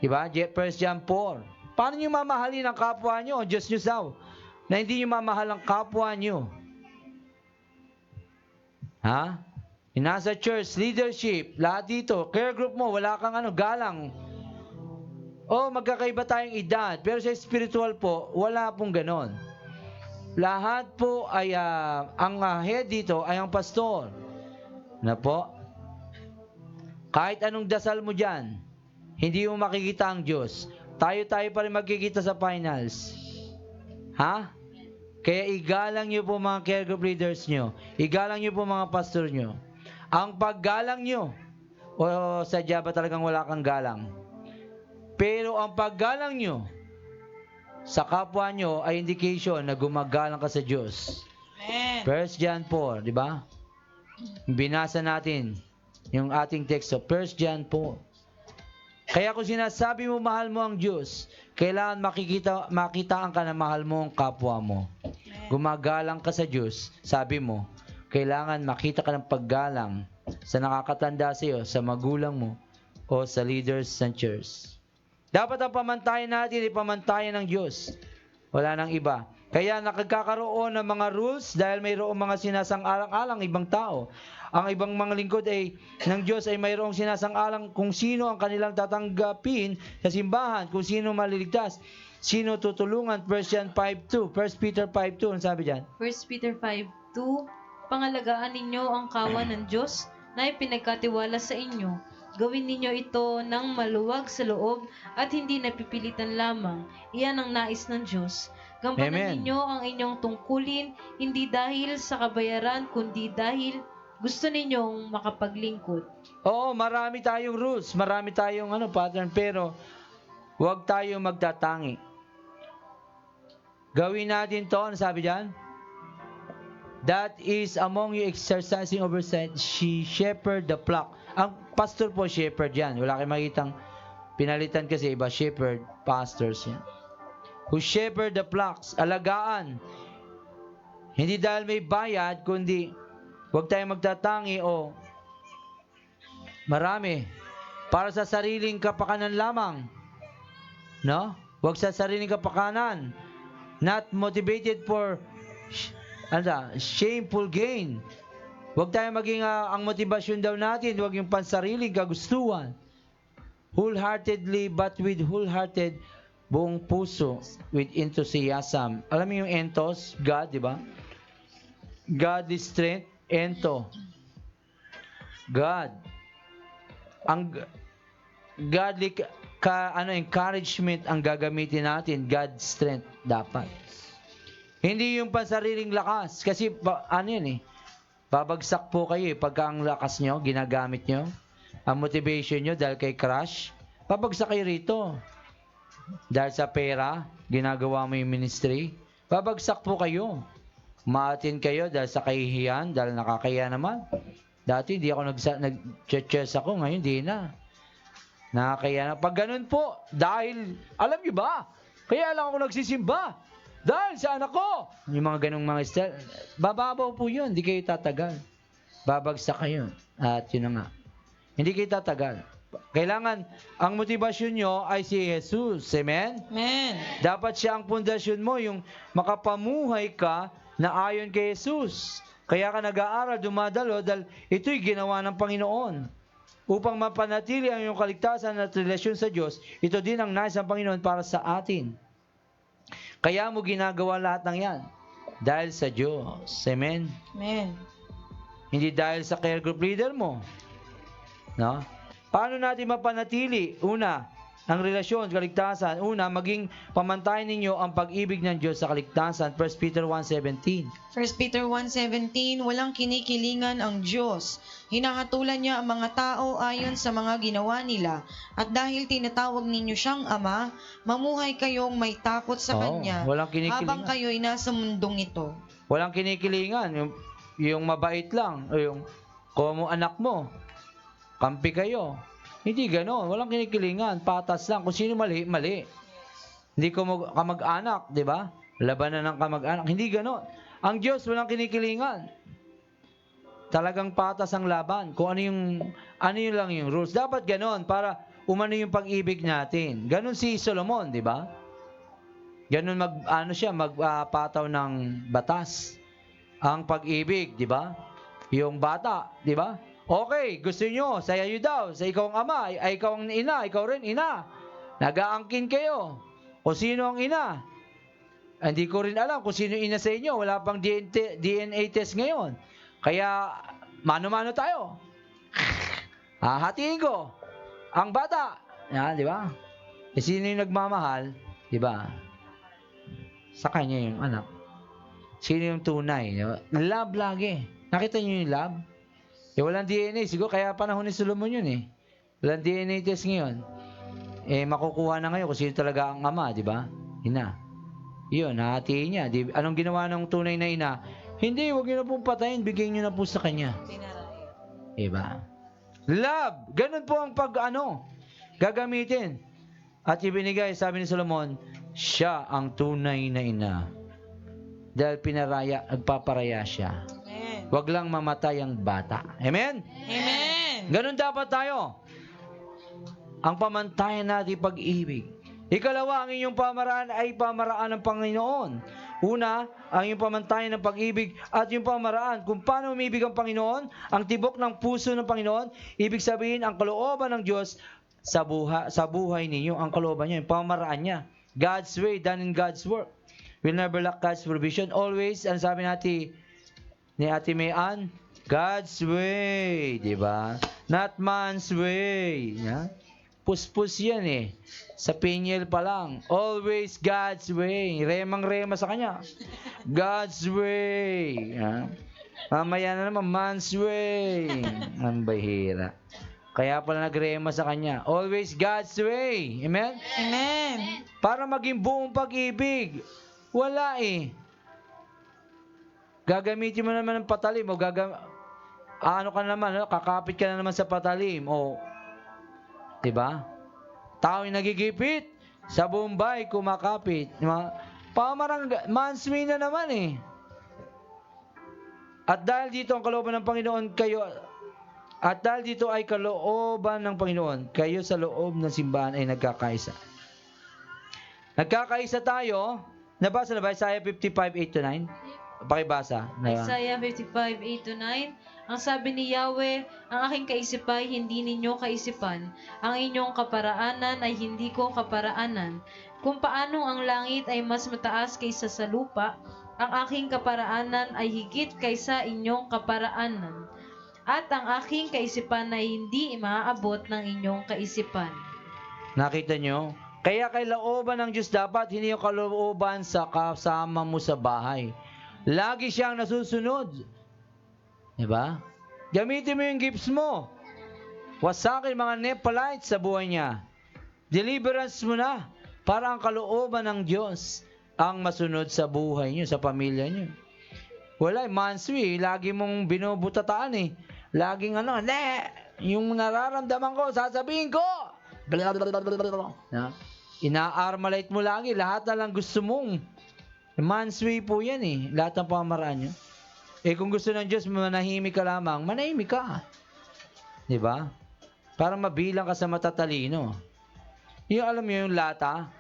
Diba? 1 John 4. Paano nyo mamahalin ang kapwa nyo? Diyos nyo saw. Na hindi nyo mamahal ang kapwa nyo. Nasa church, leadership, lahat dito, care group mo, wala kang galang. Magkakaiba tayong edad, pero sa spiritual po, wala pong ganon. Lahat po ay, ang head dito ay ang pastor. Na po? Kahit anong dasal mo dyan, hindi mo makikita ang Diyos. Tayo pa rin magkikita sa finals. Kaya igalang nyo po mga care group leaders nyo. Igalang nyo po mga pastor nyo. Ang paggalang nyo, sadya ba talagang wala kang galang? Pero ang paggalang nyo sa kapwa nyo ay indication na gumagalang ka sa Diyos. Amen. 1 John 4, di ba? Binasa natin yung ating teksto, 1 John 4. Kaya kung sinasabi mo mahal mo ang Diyos, kailangan makitaan ka na mahal mo ang kapwa mo. Gumagalang ka sa Diyos, sabi mo, kailangan makita ka ng paggalang sa nakakatanda sa iyo, sa magulang mo, o sa leaders ng church. Dapat ang pamantayan natin ay pamantayan ng Diyos. Wala nang iba. Kaya nakagkakaroon ng mga rules dahil mayroong mga sinasang-alang-alang ibang tao. Ang ibang mga lingkod ay ng Diyos ay mayroong sinasang-alang kung sino ang kanilang tatanggapin sa simbahan, kung sino maliligtas, sino tutulungan. 1 Peter 5:2, ano sabi diyan? 1 Peter 5:2, pangalagaan ninyo ang kawan ng Diyos na ipinagkatiwala sa inyo. Gawin ninyo ito ng maluwag sa loob at hindi napipilitan lamang. Iyan ang nais ng Diyos. Gampanan Amen. ninyo ang inyong tungkulin, hindi dahil sa kabayaran, kundi dahil gusto ninyong makapaglingkod. Oo, marami tayong rules, marami tayong pattern, pero huwag tayong magtatangi. Gawin natin to, ano sabi diyan? That is among you exercising oversight, she shepherd the flock. Ang pastor po, shepherd yan. Wala kayong makitang pinalitan kasi iba, shepherd, pastors yan. Who shepherd the flocks, alagaan. Hindi dahil may bayad, kundi huwag tayong magtatangi o marami. Para sa sariling kapakanan lamang. No? Huwag sa sariling kapakanan. Not motivated for shameful gain. Huwag tayong maging ang motibasyon daw natin, huwag yung pansariling kagustuhan. Wholeheartedly, but with wholehearted, buong puso, with enthusiasm. Alam mo yung entos, God, di ba? Godly strength, ento. God. Ang godly encouragement ang gagamitin natin, God's strength dapat. Hindi yung pansariling lakas. Kasi, yan babagsak po kayo pagka ang lakas nyo, ginagamit nyo. Ang motivation nyo dahil kay crush, babagsak kayo rito. Dahil sa pera, ginagawa mo yung ministry, babagsak po kayo. Maatin kayo dahil sa kahihiyan, dahil nakakahiya naman. Dati, di ako nag-chess ako, ngayon di na. Nakakahiya na. Pag ganun po, dahil, alam nyo ba, kaya lang ako nagsisimba. Dahil sa anak ko, yung mga ganong mga style, bababaw po yun, hindi kayo tatagal. Babagsak kayo. At yun na nga. Hindi kayo tatagal. Kailangan, ang motibasyon nyo ay si Jesus. Amen? Amen. Dapat siya ang pundasyon mo, yung makapamuhay ka na ayon kay Jesus. Kaya ka nag-aaral, dumadalo, dahil ito'y ginawa ng Panginoon. Upang mapanatili ang iyong kaligtasan at relasyon sa Diyos, ito din ang nais ng Panginoon para sa atin. Kaya mo ginagawa lahat ng yan. Dahil sa Diyos. Amen? Amen. Hindi dahil sa care group leader mo. No? Paano natin mapanatili? Una, ang relasyon, kaligtasan. Una, maging pamantayan ninyo ang pag-ibig ng Diyos sa kaligtasan. 1 Peter 1:17. 1 Peter 1:17, walang kinikilingan ang Diyos. Hinahatulan niya ang mga tao ayon sa mga ginawa nila. At dahil tinatawag ninyo siyang Ama, mamuhay kayong may takot sa Kanya Walang kinikilingan. habang kayo'y nasa mundong ito. Walang kinikilingan. Yung mabait lang. O yung komo anak mo. Kampi kayo. Hindi gano'n. Walang kinikilingan. Patas lang. Kung sino mali, mali. Hindi ko kamag-anak, di ba? Labanan ng kamag-anak. Hindi gano'n. Ang Diyos, walang kinikilingan. Talagang patas ang laban. Kung ano yun lang yung rules. Dapat gano'n para umano yung pag-ibig natin. Gano'n si Solomon, di ba? Gano'n magpataw ng batas. Ang pag-ibig, di ba? Yung bata, di ba? Okay, gusto nyo, saya nyo daw, sa ikaw ang ama, ay ikaw ang ina, ikaw rin ina. Nag-aangkin kayo. O sino ang ina? Hindi ko rin alam kung sino ina sa inyo. Wala pang DNA test ngayon. Kaya, mano-mano tayo. Hahatiin ko. Ang bata. Yan, di ba? E sino yung nagmamahal? Di ba? Sa kanya yung anak. Sino yung tunay? Diba? Love lagi. Nakita nyo yung love? Walang DNA. Siguro kaya panahon ni Solomon yun eh. Walang DNA test ngayon. Makukuha na ngayon kung sino talaga ang ama, di ba? Ina. Yun, hahatiin niya. Anong ginawa ng tunay na ina? Hindi, huwag niyo na pong patayin. Bigyan niyo na po sa kanya. Diba? Love. Ganun po ang gagamitin. At ibinigay, sabi ni Solomon, siya ang tunay na ina. Dahil nagpaparaya siya. Amen. Huwag lang mamatay ang bata. Amen? Amen. Ganun dapat tayo. Ang pamantayan natin pag-ibig. Ikalawa, ang inyong pamaraan ay pamaraan ng Panginoon. Una, ang iyong pamantayan ng pag-ibig at yung pamaraan. Kung paano umibig ang Panginoon, ang tibok ng puso ng Panginoon, ibig sabihin, ang kalooban ng Diyos sa buhay ninyo, ang kalooban niya, yung pamaraan niya. God's way, done in God's work. We'll never lack God's provision. Always, ang sabi natin ni Ate Mayan, God's way, di ba? Not man's way. Yeah? Puspus yan eh. Sa pinyel pa lang. Always God's way. Remang-rema sa kanya. God's way. Yeah? Mamaya na naman, man's way. Ang bahira. Kaya pala nagrema sa kanya. Always God's way. Amen? Amen. Para maging buong pag-ibig. Wala eh. Gagamitin mo naman ng patalim o ano ka naman, kakapit ka na naman sa patalim o 'di ba? Tao yung nagigipit sa Bombay kumakapit. Pamarang manswi na naman eh. At dahil dito ang kalooban ng Panginoon ay kalooban ng Panginoon, kayo sa loob ng simbahan ay nagkakaisa. Nagkakaisa tayo. Nabasa na ba Isaiah 55:8-9? Pakibasa. Isaiah 55:8-9. Ang sabi ni Yahweh, ang aking kaisipan ay hindi ninyo kaisipan. Ang inyong kaparaanan ay hindi ko kaparaanan. Kung paanong ang langit ay mas mataas kaysa sa lupa, ang aking kaparaanan ay higit kaysa inyong kaparaanan. At ang aking kaisipan ay hindi maaabot ng inyong kaisipan. Nakita nyo? Kaya kay looban ng Diyos dapat hindi yung kalooban sa kasama mo sa bahay. Lagi siyang nasusunod. Diba? Gamitin mo yung gifts mo. Wasakin mga Nepalites sa buhay niya. Deliverance mo na para ang kalooban ng Diyos ang masunod sa buhay niyo, sa pamilya niyo. Wala, manswi, lagi mong binubutataan eh. Laging yung nararamdaman ko, sasabihin ko. Ina-armalite mo lagi, lahat na lang gusto mong. Manswi po yan eh, lahat ng pamaraan nyo. Kung gusto ng Diyos, manahimik ka lamang, manahimik ka. Diba? Para mabilang ka sa matatalino. Yung alam mo yung lata,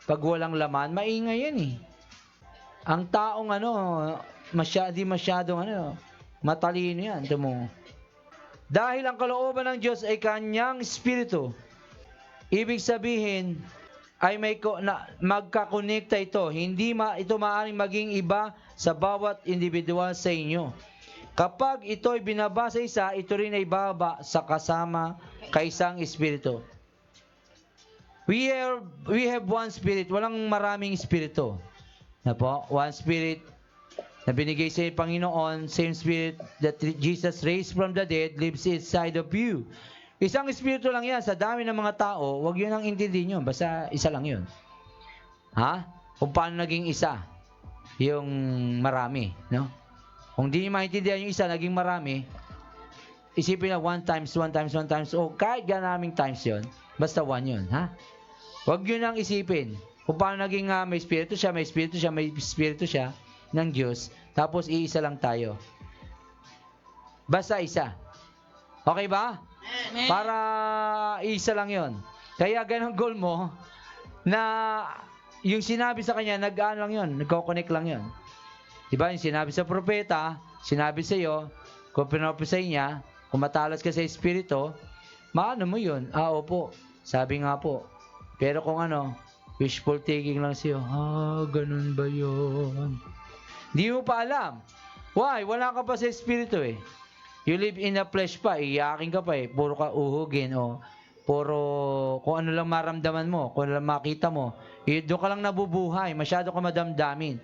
pag walang laman, maingay yan eh. Ang taong masyadong matalino yan. Dahil ang kalooban ng Diyos ay kanyang espiritu. Ibig sabihin, ay magkakonekta ito. Hindi ito maaaring maging iba sa bawat individual sa inyo. Kapag ito ay binaba sa isa, ito rin ay baba sa kasama kaisang espiritu. We have one spirit. Walang maraming espiritu. One spirit na binigay sa Panginoon, same spirit that Jesus raised from the dead lives inside of you. Isang espiritu lang yan. Sa dami ng mga tao, huwag yun ang intindihin nyo. Basta isa lang yun. Kung paano naging isa? Yung marami. No? Kung di nyo maintindihan yung isa, naging marami, isipin na 1 times 1 times 1 times, kahit ganaming times yun, basta 1 yun. Huwag yun ang isipin. Kung paano naging may espiritu siya, may espiritu siya, may espiritu siya ng Diyos, tapos iisa lang tayo. Basta isa. Okay ba? Amen. Para isa lang yon. Kaya ganun goal mo na yung sinabi sa kanya, nag-aan lang yon, nagko-connect lang yon. Diba? Yung sinabi sa propeta, sinabi sa iyo, kung pinopesay niya, kung matalas ka sa espiritu, maano mo yun? Opo. Sabi nga po. Pero kung wishful thinking lang siya, ganun ba yun? Di mo pa alam. Why? Wala ka pa sa espiritu eh. You live in the flesh pa, iyakin ka pa eh. Puro ka uhugin o puro kung ano lang maramdaman mo, kung ano lang makita mo. Doon ka lang nabubuhay, masyado ka madamdamin.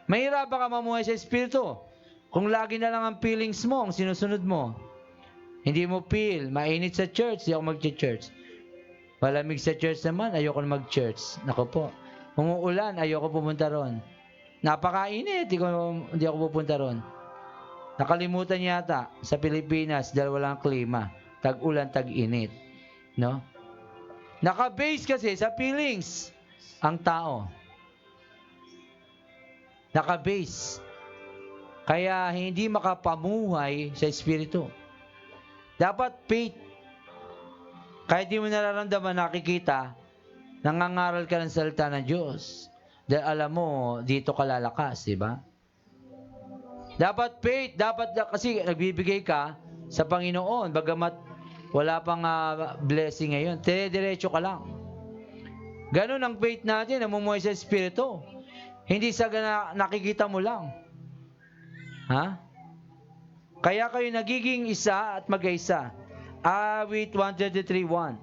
Mahirap ka mamuhay sa espiritu. Kung lagi na lang ang feelings mo, ang sinusunod mo. Hindi mo feel, mainit sa church, di ako mag-church. Malamig sa church naman, ayoko na mag-church. Nako po. Umuulan, ayoko pumunta ron. Napakainit, hindi ako pupunta ron. Nakalimutan yata sa Pilipinas dahil walang klima. Tag-ulan, tag-init. No? Naka-base kasi sa feelings ang tao. Naka-base. Kaya hindi makapamuhay sa Espiritu. Dapat faith. Kahit di mo nararamdaman, nakikita, nangangaral ka ng salita ng Diyos. Dahil alam mo, dito ka lalakas, di ba? Dapat faith, kasi nagbibigay ka sa Panginoon, bagamat wala pang blessing ngayon, diretso ka lang. Ganun ang faith natin, namumuhay sa Espiritu. Hindi sa nakikita mo lang. Ha? Kaya kayo nagiging isa at mag-isa. Awit 133:1.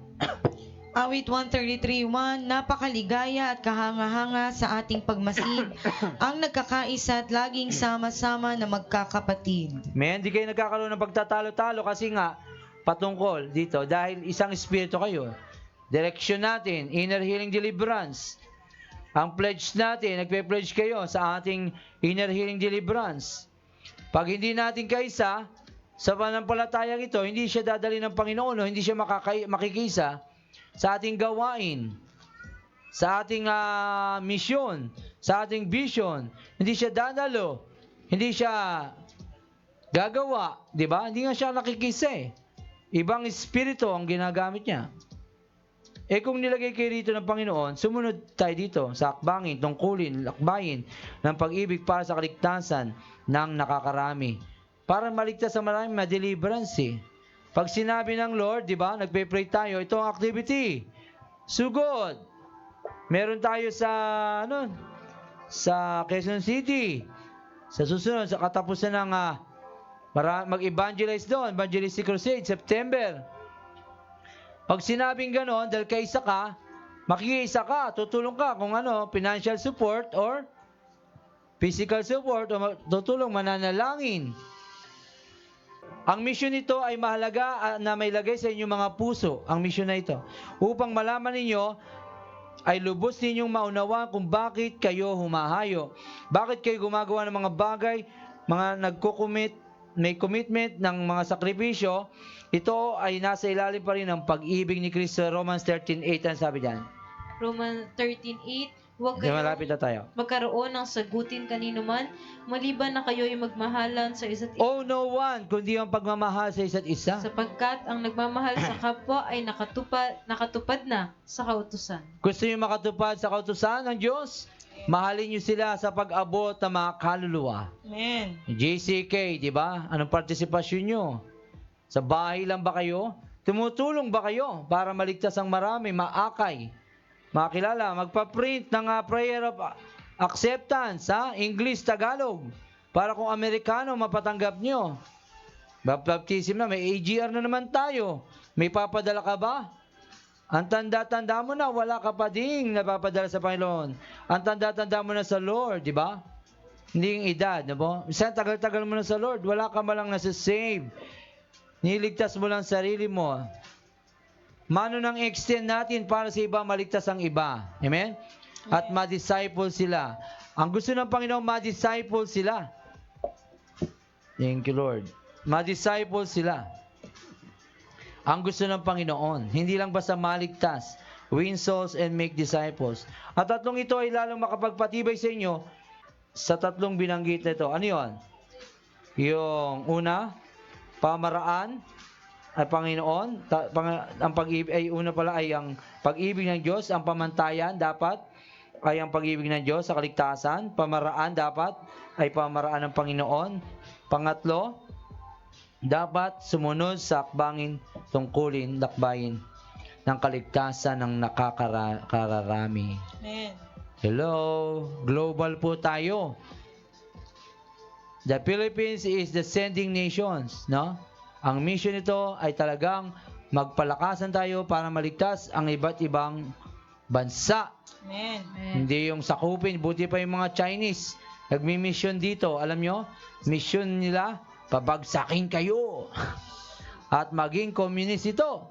Awit 133:1, napakaligaya at kahanga-hanga sa ating pagmasid, ang nagkakaisa at laging sama-sama na magkakapatid. Men, di kayo nagkakaroon ng pagtatalo-talo kasi nga, patungkol dito, dahil isang espiritu kayo. Direksyon natin, inner healing deliverance. Ang pledge natin, nagpe-pledge kayo sa ating inner healing deliverance. Pag hindi natin kaisa, sa pananampalatayang ito, hindi siya dadali ng Panginoon o hindi siya makikisa sa ating gawain, sa ating misyon, sa ating vision. Hindi siya dadalo, hindi siya gagawa, di ba? Hindi nga siya nakikisa eh. Ibang espiritu ang ginagamit niya. Eh kung nilagay kayo dito ng Panginoon, sumunod tayo dito sa akbangin, tungkulin, lakbayin ng pag-ibig para sa kaligtasan ng nakakarami. Para maligtas sa marami, ma-deliverance eh. Pag sinabi ng Lord, di ba, nagpe-pray tayo, ito ang activity. Sugod. Meron tayo sa Quezon City. Sa susunod, sa katapusan ng mag-evangelize doon, Evangelistic Crusade, September. Pag sinabing gano'n, dahil kaisa ka, makikiisa ka, tutulong ka kung financial support or physical support o tutulong mananalangin. Ang mission nito ay mahalaga na may lagay sa inyong mga puso, ang mission na ito, upang malaman ninyo ay lubos ninyong maunawa kung bakit kayo humahayo. Bakit kayo gumagawa ng mga bagay, mga may commitment ng mga sakripisyo. Ito ay nasa ilalim pa rin ng pag-ibig ni Kristo. Romans 13:8 ang sabi diyan. Romans 13:8, huwag Okay, kayo malapit na tayo. magkaroon ng sagutin kanino man, maliban na kayo ay magmahalan sa isa't isa. Oh, no one, kundi ang pagmamahal sa isa't isa. Sapagkat ang nagmamahal sa kapwa ay nakatupad na sa kautusan. Gusto niyo makatupad sa kautusan ng Diyos? Mahalin niyo sila sa pag-abot ng mga kaluluwa. Amen. JCK, di ba? Anong partisipasyon nyo? Sa bahay lang ba kayo? Tumutulong ba kayo para maligtas ang marami, maakay, makilala, magpa-print ng prayer of acceptance, English, Tagalog, para kung Amerikano mapatanggap nyo. Baptism na, may AGR na naman tayo. May papadala ka ba? Ang tanda-tanda mo na, wala ka pa ding napapadala sa Panginoon. Ang tanda-tanda mo na sa Lord, di ba? Hindi yung edad, no po? Minsan, tagal-tagal mo na sa Lord, wala ka malang nasa-save. Niligtas mo lang sarili mo. Mano nang extend natin para sa iba, maligtas ang iba. Amen? At ma-disciple sila. Ang gusto ng Panginoon, ma-disciple sila. Thank you, Lord. Ma-disciple sila. Ang gusto ng Panginoon, hindi lang basta maligtas, win souls and make disciples. At tatlong ito ay lalong makapagpatibay sa inyo sa tatlong binanggit na ito. Ano yun? Yung una, pamaraan ay Panginoon. Ang pag-ibig ay una pala ay ang pag-ibig ng Diyos. Ang pamantayan dapat ay ang pag-ibig ng Diyos sa kaligtasan. Pamaraan dapat ay pamaraan ng Panginoon. Pangatlo, dapat sumunod sa akbangin, tungkulin, lakbayin ng kaligtasan ng nakakararami. Amen. Hello, global po tayo. The Philippines is the sending nations, no? Ang mission nito ay talagang magpalakasan tayo para maligtas ang iba't ibang bansa. Amen. Hindi yung sakupin, buti pa yung mga Chinese. Nagmi-mission dito, alam nyo? Mission nila, pabagsakin kayo. At maging communist ito.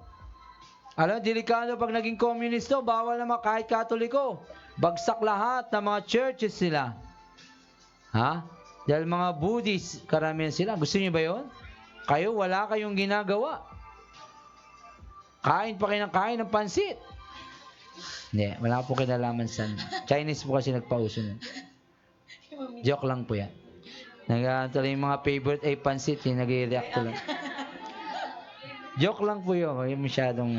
Alam, delikado pag naging communist to, bawal naman kahit Katoliko. Bagsak lahat ng mga churches sila. Ha? Dahil mga Buddhist, karamihan sila. Gusto niyo ba yun? Kayo, wala kayong ginagawa. Kain pa kayo ng pansit. Hindi, wala po kinalaman sa Chinese po kasi nagpauso nun. Joke lang po yan. Nagatuloy yung mga favorite ay pansit, nag-react ko lang. Joke lang po yun, huwag yung masyadong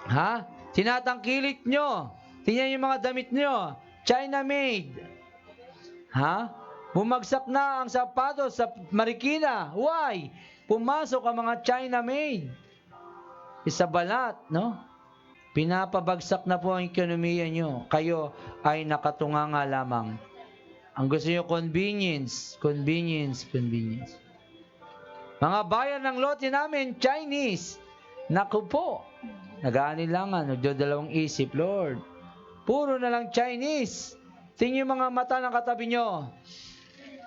ha? Tinatangkilik nyo. Tingnan yung mga damit nyo. China made. Ha? Bumagsak na ang sapatos sa Marikina. Why? Pumasok ang mga China made. Isa balat, no? Pinapabagsak na po ang ekonomiya nyo. Kayo ay nakatunganga lamang. Ang gusto nyo, convenience. Convenience, convenience. Mga bayan ng lote namin, Chinese. Naku po. Nag-aanilangan, nagdodalawang isip, Lord. Puro na lang Chinese. Tingin yung mga mata ng katabi nyo.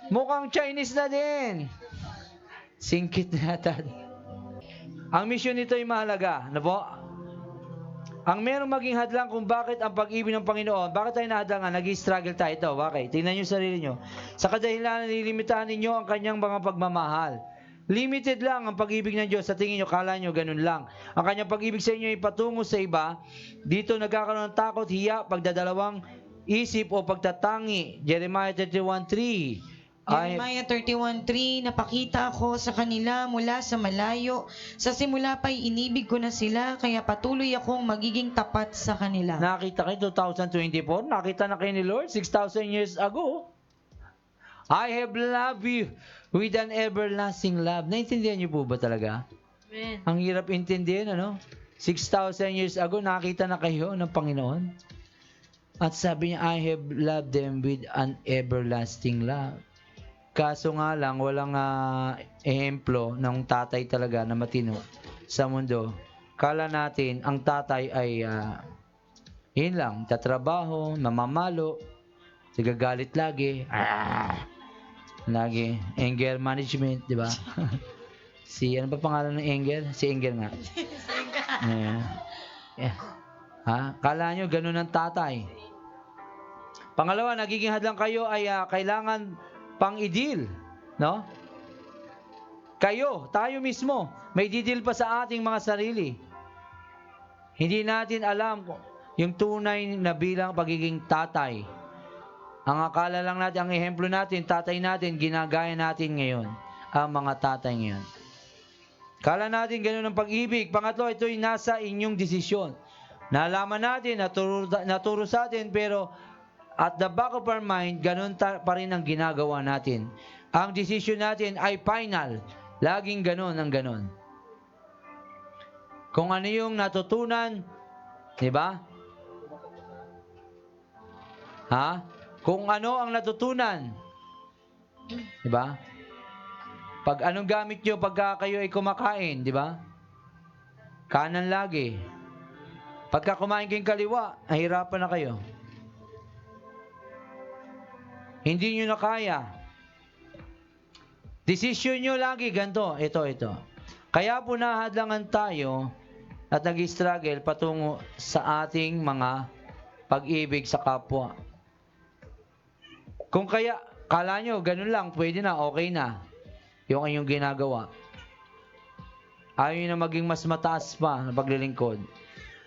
Mukhang Chinese na din. Singkit na yata. Ang misyon nito ay mahalaga. Ano po? Ang merong maging hadlang kung bakit ang pag-ibig ng Panginoon, bakit tayo nahadlangan, nag-i-struggle tayo ito. Bakit? Tingnan nyo sarili nyo. Sa kadahilanan, nilimitahan ninyo ang kanyang mga pagmamahal. Limited lang ang pag-ibig ng Diyos. Sa tingin nyo, kala nyo, ganun lang. Ang kanyang pag-ibig sa inyo ay patungo sa iba. Dito nagkakaroon ng takot, hiya, pagdadalawang isip o pagtatangi. Jeremiah 31:3. Jeremiah 31:3, napakita ako sa kanila mula sa malayo. Sa simula pa'y inibig ko na sila, kaya patuloy akong magiging tapat sa kanila. Nakita kayo 2024? Nakita na kayo ni Lord 6,000 years ago. I have loved you with an everlasting love. Naintindihan niyo po ba talaga? Amen. Ang hirap intindihin, ano? 6,000 years ago, nakita na kayo ng Panginoon. At sabi niya, I have loved them with an everlasting love. Kaso nga lang, walang ehemplo ng tatay talaga na matino sa mundo. Kala natin, ang tatay ay, yun lang, tatrabaho, namamalo, sigagalit lagi, lagi, anger management, di ba? Ano ba pangalan ng anger? Si anger nga. Yeah. Ha? Kala nyo, ganun ang tatay. Pangalawa, nagiging hadlang kayo ay kailangan pang-idil, no? Kayo, tayo mismo, may didil pa sa ating mga sarili. Hindi natin alam yung tunay na bilang pagiging tatay. Ang akala lang natin, ang ehemplo natin, tatay natin, ginagaya natin ngayon, ang mga tatay ngayon. Kala natin ganun ang pag-ibig. Pangatlo, ito'y nasa inyong desisyon. Nalaman natin, naturo sa atin, pero at the back of our mind, ganun pa rin ang ginagawa natin. Ang decision natin ay final. Laging ganun ang ganun. Kung ano yung natutunan, di ba? Ha? Kung ano ang natutunan, di ba? Pag anong gamit nyo pagka kayo ay kumakain, di ba? Kanan lagi. Pagka kumain kayong kaliwa, nahirapan na kayo. Hindi nyo na kaya. Desisyon nyo lagi, ganito, ito. Kaya po nahadlangan tayo at nag-struggle patungo sa ating mga pag-ibig sa kapwa. Kung kaya, kala nyo, ganun lang, pwede na, okay na, yung inyong ginagawa. Ayaw nyo na maging mas mataas pa na paglilingkod.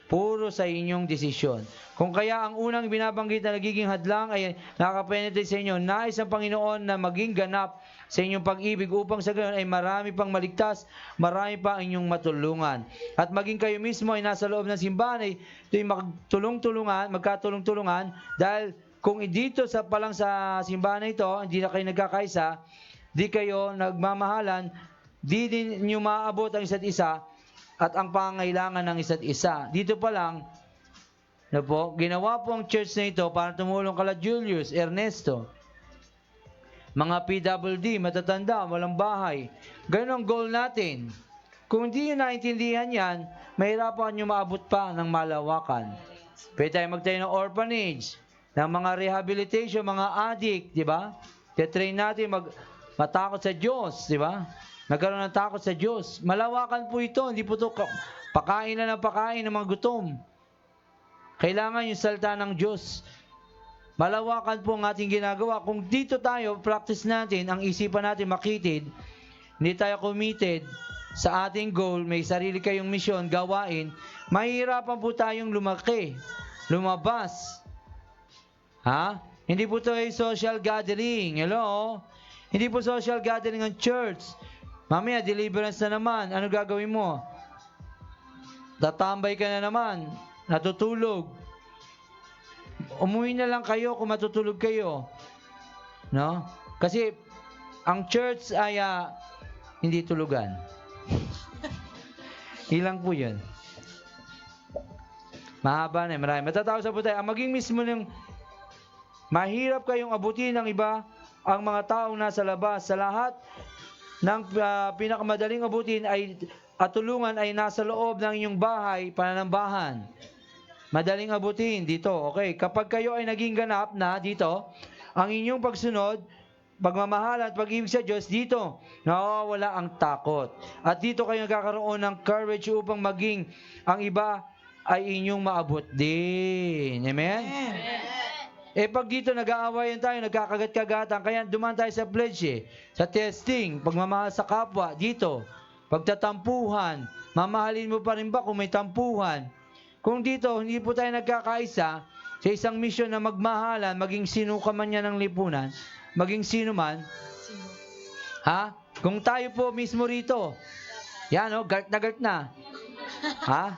Puro sa inyong desisyon. Kung kaya ang unang binabanggit na nagiging hadlang ay nakakapenetrate sa inyo, nais ang Panginoon na maging ganap sa inyong pag-ibig upang sa gayon ay marami pang maligtas, marami pa ang inyong matulungan. At maging kayo mismo ay nasa loob ng simbahan ay ito'y magkatulong-tulungan dahil kung dito palang sa simbahan na ito, hindi na kayo nagkakaisa, di kayo nagmamahalan, di din nyo maaabot ang isa't isa at ang pangangailangan ng isa't isa. Dito pa lang, ginawa po ang church na ito para tumulong kala Julius, Ernesto, mga PWD, matatanda, walang bahay. Ganun ang goal natin. Kung hindi nyo naintindihan yan, mahirapan nyo maabot pa ng malawakan. Pwede tayo magtayo ng orphanage, ng mga rehabilitation, mga addict, di ba? Train natin matakot sa Diyos, di ba? Nagkaroon ng takot sa Diyos. Malawakan po ito. Hindi po ito pakain na ng pakain ng mga gutom. Kailangan yung salita ng Diyos. Malawakan po ang ating ginagawa. Kung dito tayo, practice natin, ang isipan natin makitid, hindi tayo committed, sa ating goal, may sarili kayong misyon, gawain, mahihirapan po tayong lumaki, lumabas. Ha? Hindi po ito ay social gathering. Hello? Hindi po social gathering ng church. Mamaya, deliverance na naman. Ano gagawin mo? Tatambay ka na naman. Natutulog. Umuwi na lang kayo kung matutulog kayo. No? Kasi, ang church ay hindi tulugan. Ilang po yun. Mahaba na, marami. Matatapos na po tayo. Ang maging mismo ng mahirap kayong abutin ng iba, ang mga taong nasa labas. Sa lahat ng pinakamadaling abutin ay at tulungan ay nasa loob ng inyong bahay, pananambahan. Madaling abutin dito. Okay, kapag kayo ay naging ganap na dito, ang inyong pagsunod, pagmamahal at pag-ibig sa Diyos, dito nawawala ang takot. At dito kayo nagkakaroon ng courage upang maging ang iba ay inyong maabot din. Amen? Pag dito nag-aawayan tayo, nagkakagat-kagatan, kaya duman tayo sa pledge sa testing, pagmamahal sa kapwa, dito, pagtatampuhan, mamahalin mo pa rin ba kung may tampuhan? Kung dito, hindi po tayo nagkakaisa sa isang misyon na magmahalan, maging sino ka man yan ng lipunan, maging sino man, ha? Kung tayo po mismo rito, yan gart na, ha?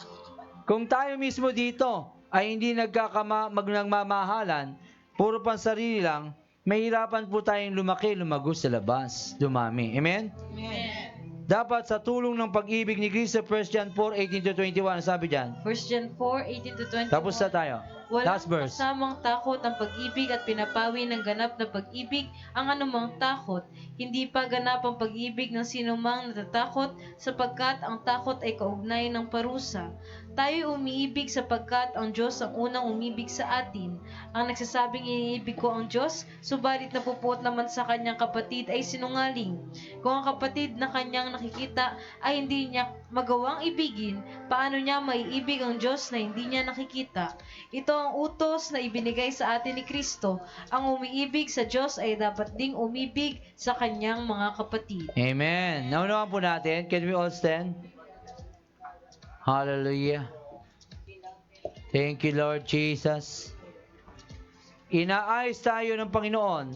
Kung tayo mismo dito ay hindi nagmamahalan, puro pansarili lang, mahirapan po tayong lumaki, lumago sa labas, dumami. Amen? Amen. Dapat sa tulong ng pag-ibig ni Cristo, 1 John 4:18-21, sabi dyan. 1 John 4:18-21. Tapos na tayo. Last Walang verse. kasamang takot ang pag-ibig at pinapawi ng ganap na pag-ibig ang anumang takot. Hindi pa ganap ang pag-ibig ng sinumang natatakot sapagkat ang takot ay kaugnay ng parusa. Tayo umiibig sapagkat ang Diyos ang unang umibig sa atin. Ang nagsasabing iniibig ko ang Diyos, subalit napupuot naman sa kanyang kapatid ay sinungaling. Kung ang kapatid na kanyang nakikita ay hindi niya magawang ibigin, paano niya maiibig ang Diyos na hindi niya nakikita? Ito ang utos na ibinigay sa atin ni Kristo. Ang umiibig sa Diyos ay dapat ding umibig sa kanyang mga kapatid. Amen. Naunawan po natin. Can we all stand? Hallelujah. Thank you, Lord Jesus. Inaayos tayo ng Panginoon.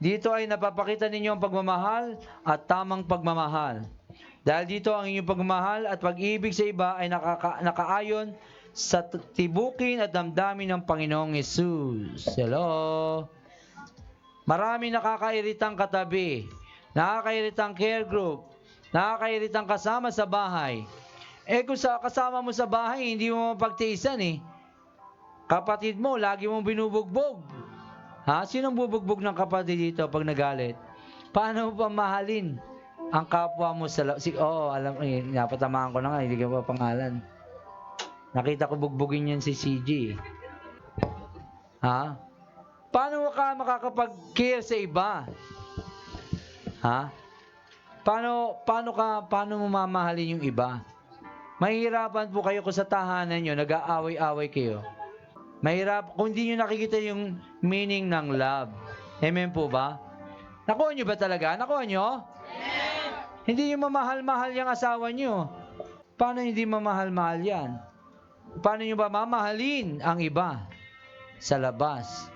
Dito ay napapakita ninyo ang pagmamahal at tamang pagmamahal. Dahil dito ang inyong pagmamahal at pag-ibig sa iba ay nakaayon sa tibukin at damdamin ng Panginoong Yesus. Hello? Marami nakakairitang katabi, nakakairitang care group, nakakairitang kasama sa bahay. Kung kasama mo sa bahay, hindi mo mapagtiisan Kapatid mo, lagi mong binubugbog. Ha? Sinong bubugbog ng kapatid dito pag nagalit? Paano mo pa mahalin ang kapwa mo sa... alam ko, napatamaan ko na nga, hindi ka pa pangalan. Nakita ko bugbugin yan si CG. Ha? Paano ka makakapag-care sa iba? Ha? Paano mo mamahalin yung iba? Mahihirapan po kayo kung sa tahanan nyo, nag-aaway-aaway kayo. Mahirap, kung hindi nyo nakikita yung meaning ng love. Amen po ba? Nakuha nyo ba talaga? Nakuha nyo? Amen! Hindi nyo mamahal-mahal yung asawa nyo. Paano hindi mamahal-mahal yan? Paano nyo ba mamahalin ang iba sa labas?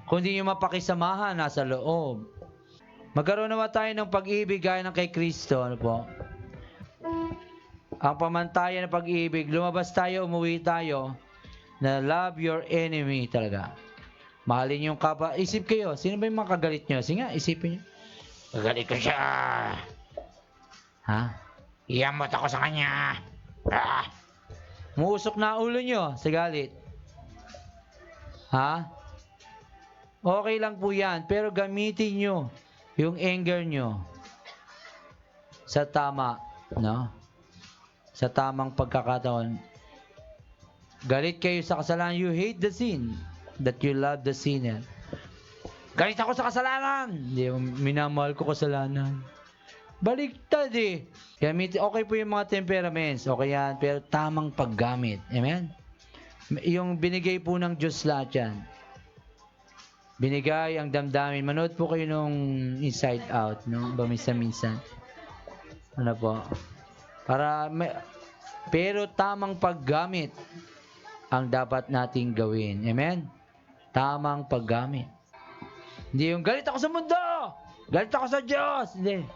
Kung hindi nyo mapakisamahan, nasa loob. Magkaroon naman tayo ng pag-ibig gaya ng kay Kristo. Ano po? Ang pamantayan ng pag-ibig, lumabas tayo, umuwi tayo, na love your enemy talaga. Mahalin yung kapwa. Isip kayo, sino ba yung mga kagalit nyo? Sige nga, isipin nyo. Kagalit ko siya. Ha? Iyamot ako sa kanya. Muusok na ulo nyo sa galit. Ha? Okay lang po yan, pero gamitin nyo yung anger nyo sa tama, no? Sa tamang pagkakataon. Galit kayo sa kasalanan, you hate the sin, that you love the sinner. Galit ako sa kasalanan! Hindi, minamahal ko kasalanan. Baliktad okay po yung mga temperaments, okay yan, pero tamang paggamit. Amen? Yung binigay po ng Diyos lahat yan. Binigay ang damdamin. Manood po kayo nung Inside Out, no? Minsan-minsan. Ano po? Pero tamang paggamit ang dapat nating gawin. Amen? Tamang paggamit. Hindi yung galit ako sa mundo! Galit ako sa Diyos! Hindi.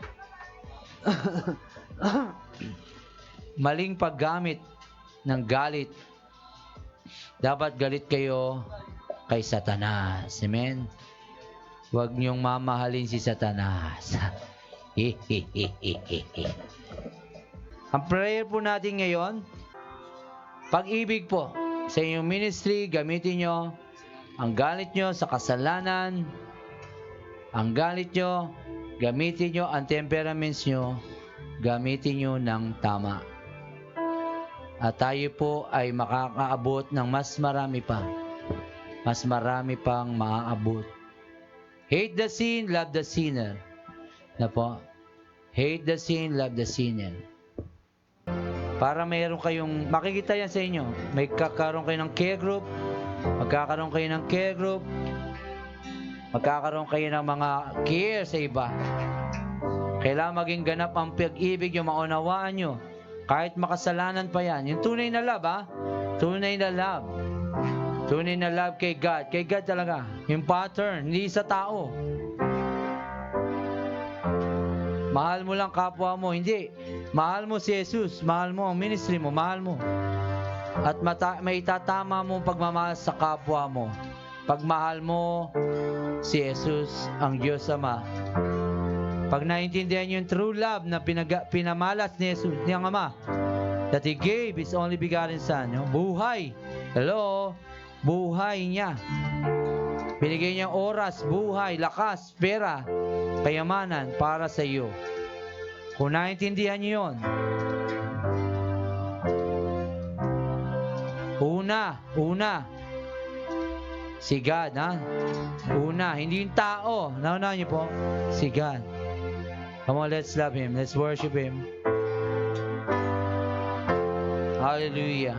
Maling paggamit ng galit. Dapat galit kayo kay Satanas. Amen? Huwag niyong mamahalin si Satanas. Ang prayer po natin ngayon, pag-ibig po sa inyong ministry, gamitin nyo ang galit nyo sa kasalanan, ang galit nyo, gamitin nyo ang temperaments nyo, gamitin nyo ng tama. At tayo po ay makakaabot ng mas marami pa. Mas marami pang maaabot. Hate the sin, love the sinner. Na po? Hate the sin, love the sinner. Para mayroon kayong, makikita yan sa inyo. May kakaroon kayo ng care group, magkakaroon kayo ng care group, magkakaroon kayo ng mga care sa iba. Kailangan maging ganap ang pag-ibig, yung maunawaan nyo. Kahit makasalanan pa yan. Yung tunay na love, ha? Tunay na love. Tunay na love kay God. Kay God talaga. Yung pattern, hindi sa tao. Mahal mo lang kapwa mo. Hindi. Mahal mo si Jesus. Mahal mo ang ministry mo. Mahal mo. At may itatama mo pagmamahal sa kapwa mo. Pagmahal mo si Jesus, ang Diyos Ama. Pag naintindihan yung true love na pinamalas ni Jesus, niyang Ama, that He gave His only begotten Son. Yung buhay. Hello? Buhay niya. Binigay niya oras, buhay, lakas, pera, kayamanan para sa iyo. Kung naintindihan niyo yun, una, si God, ha? Una, hindi yung tao. Naunahan niyo po, si God. Come on, let's love Him. Let's worship Him. Hallelujah.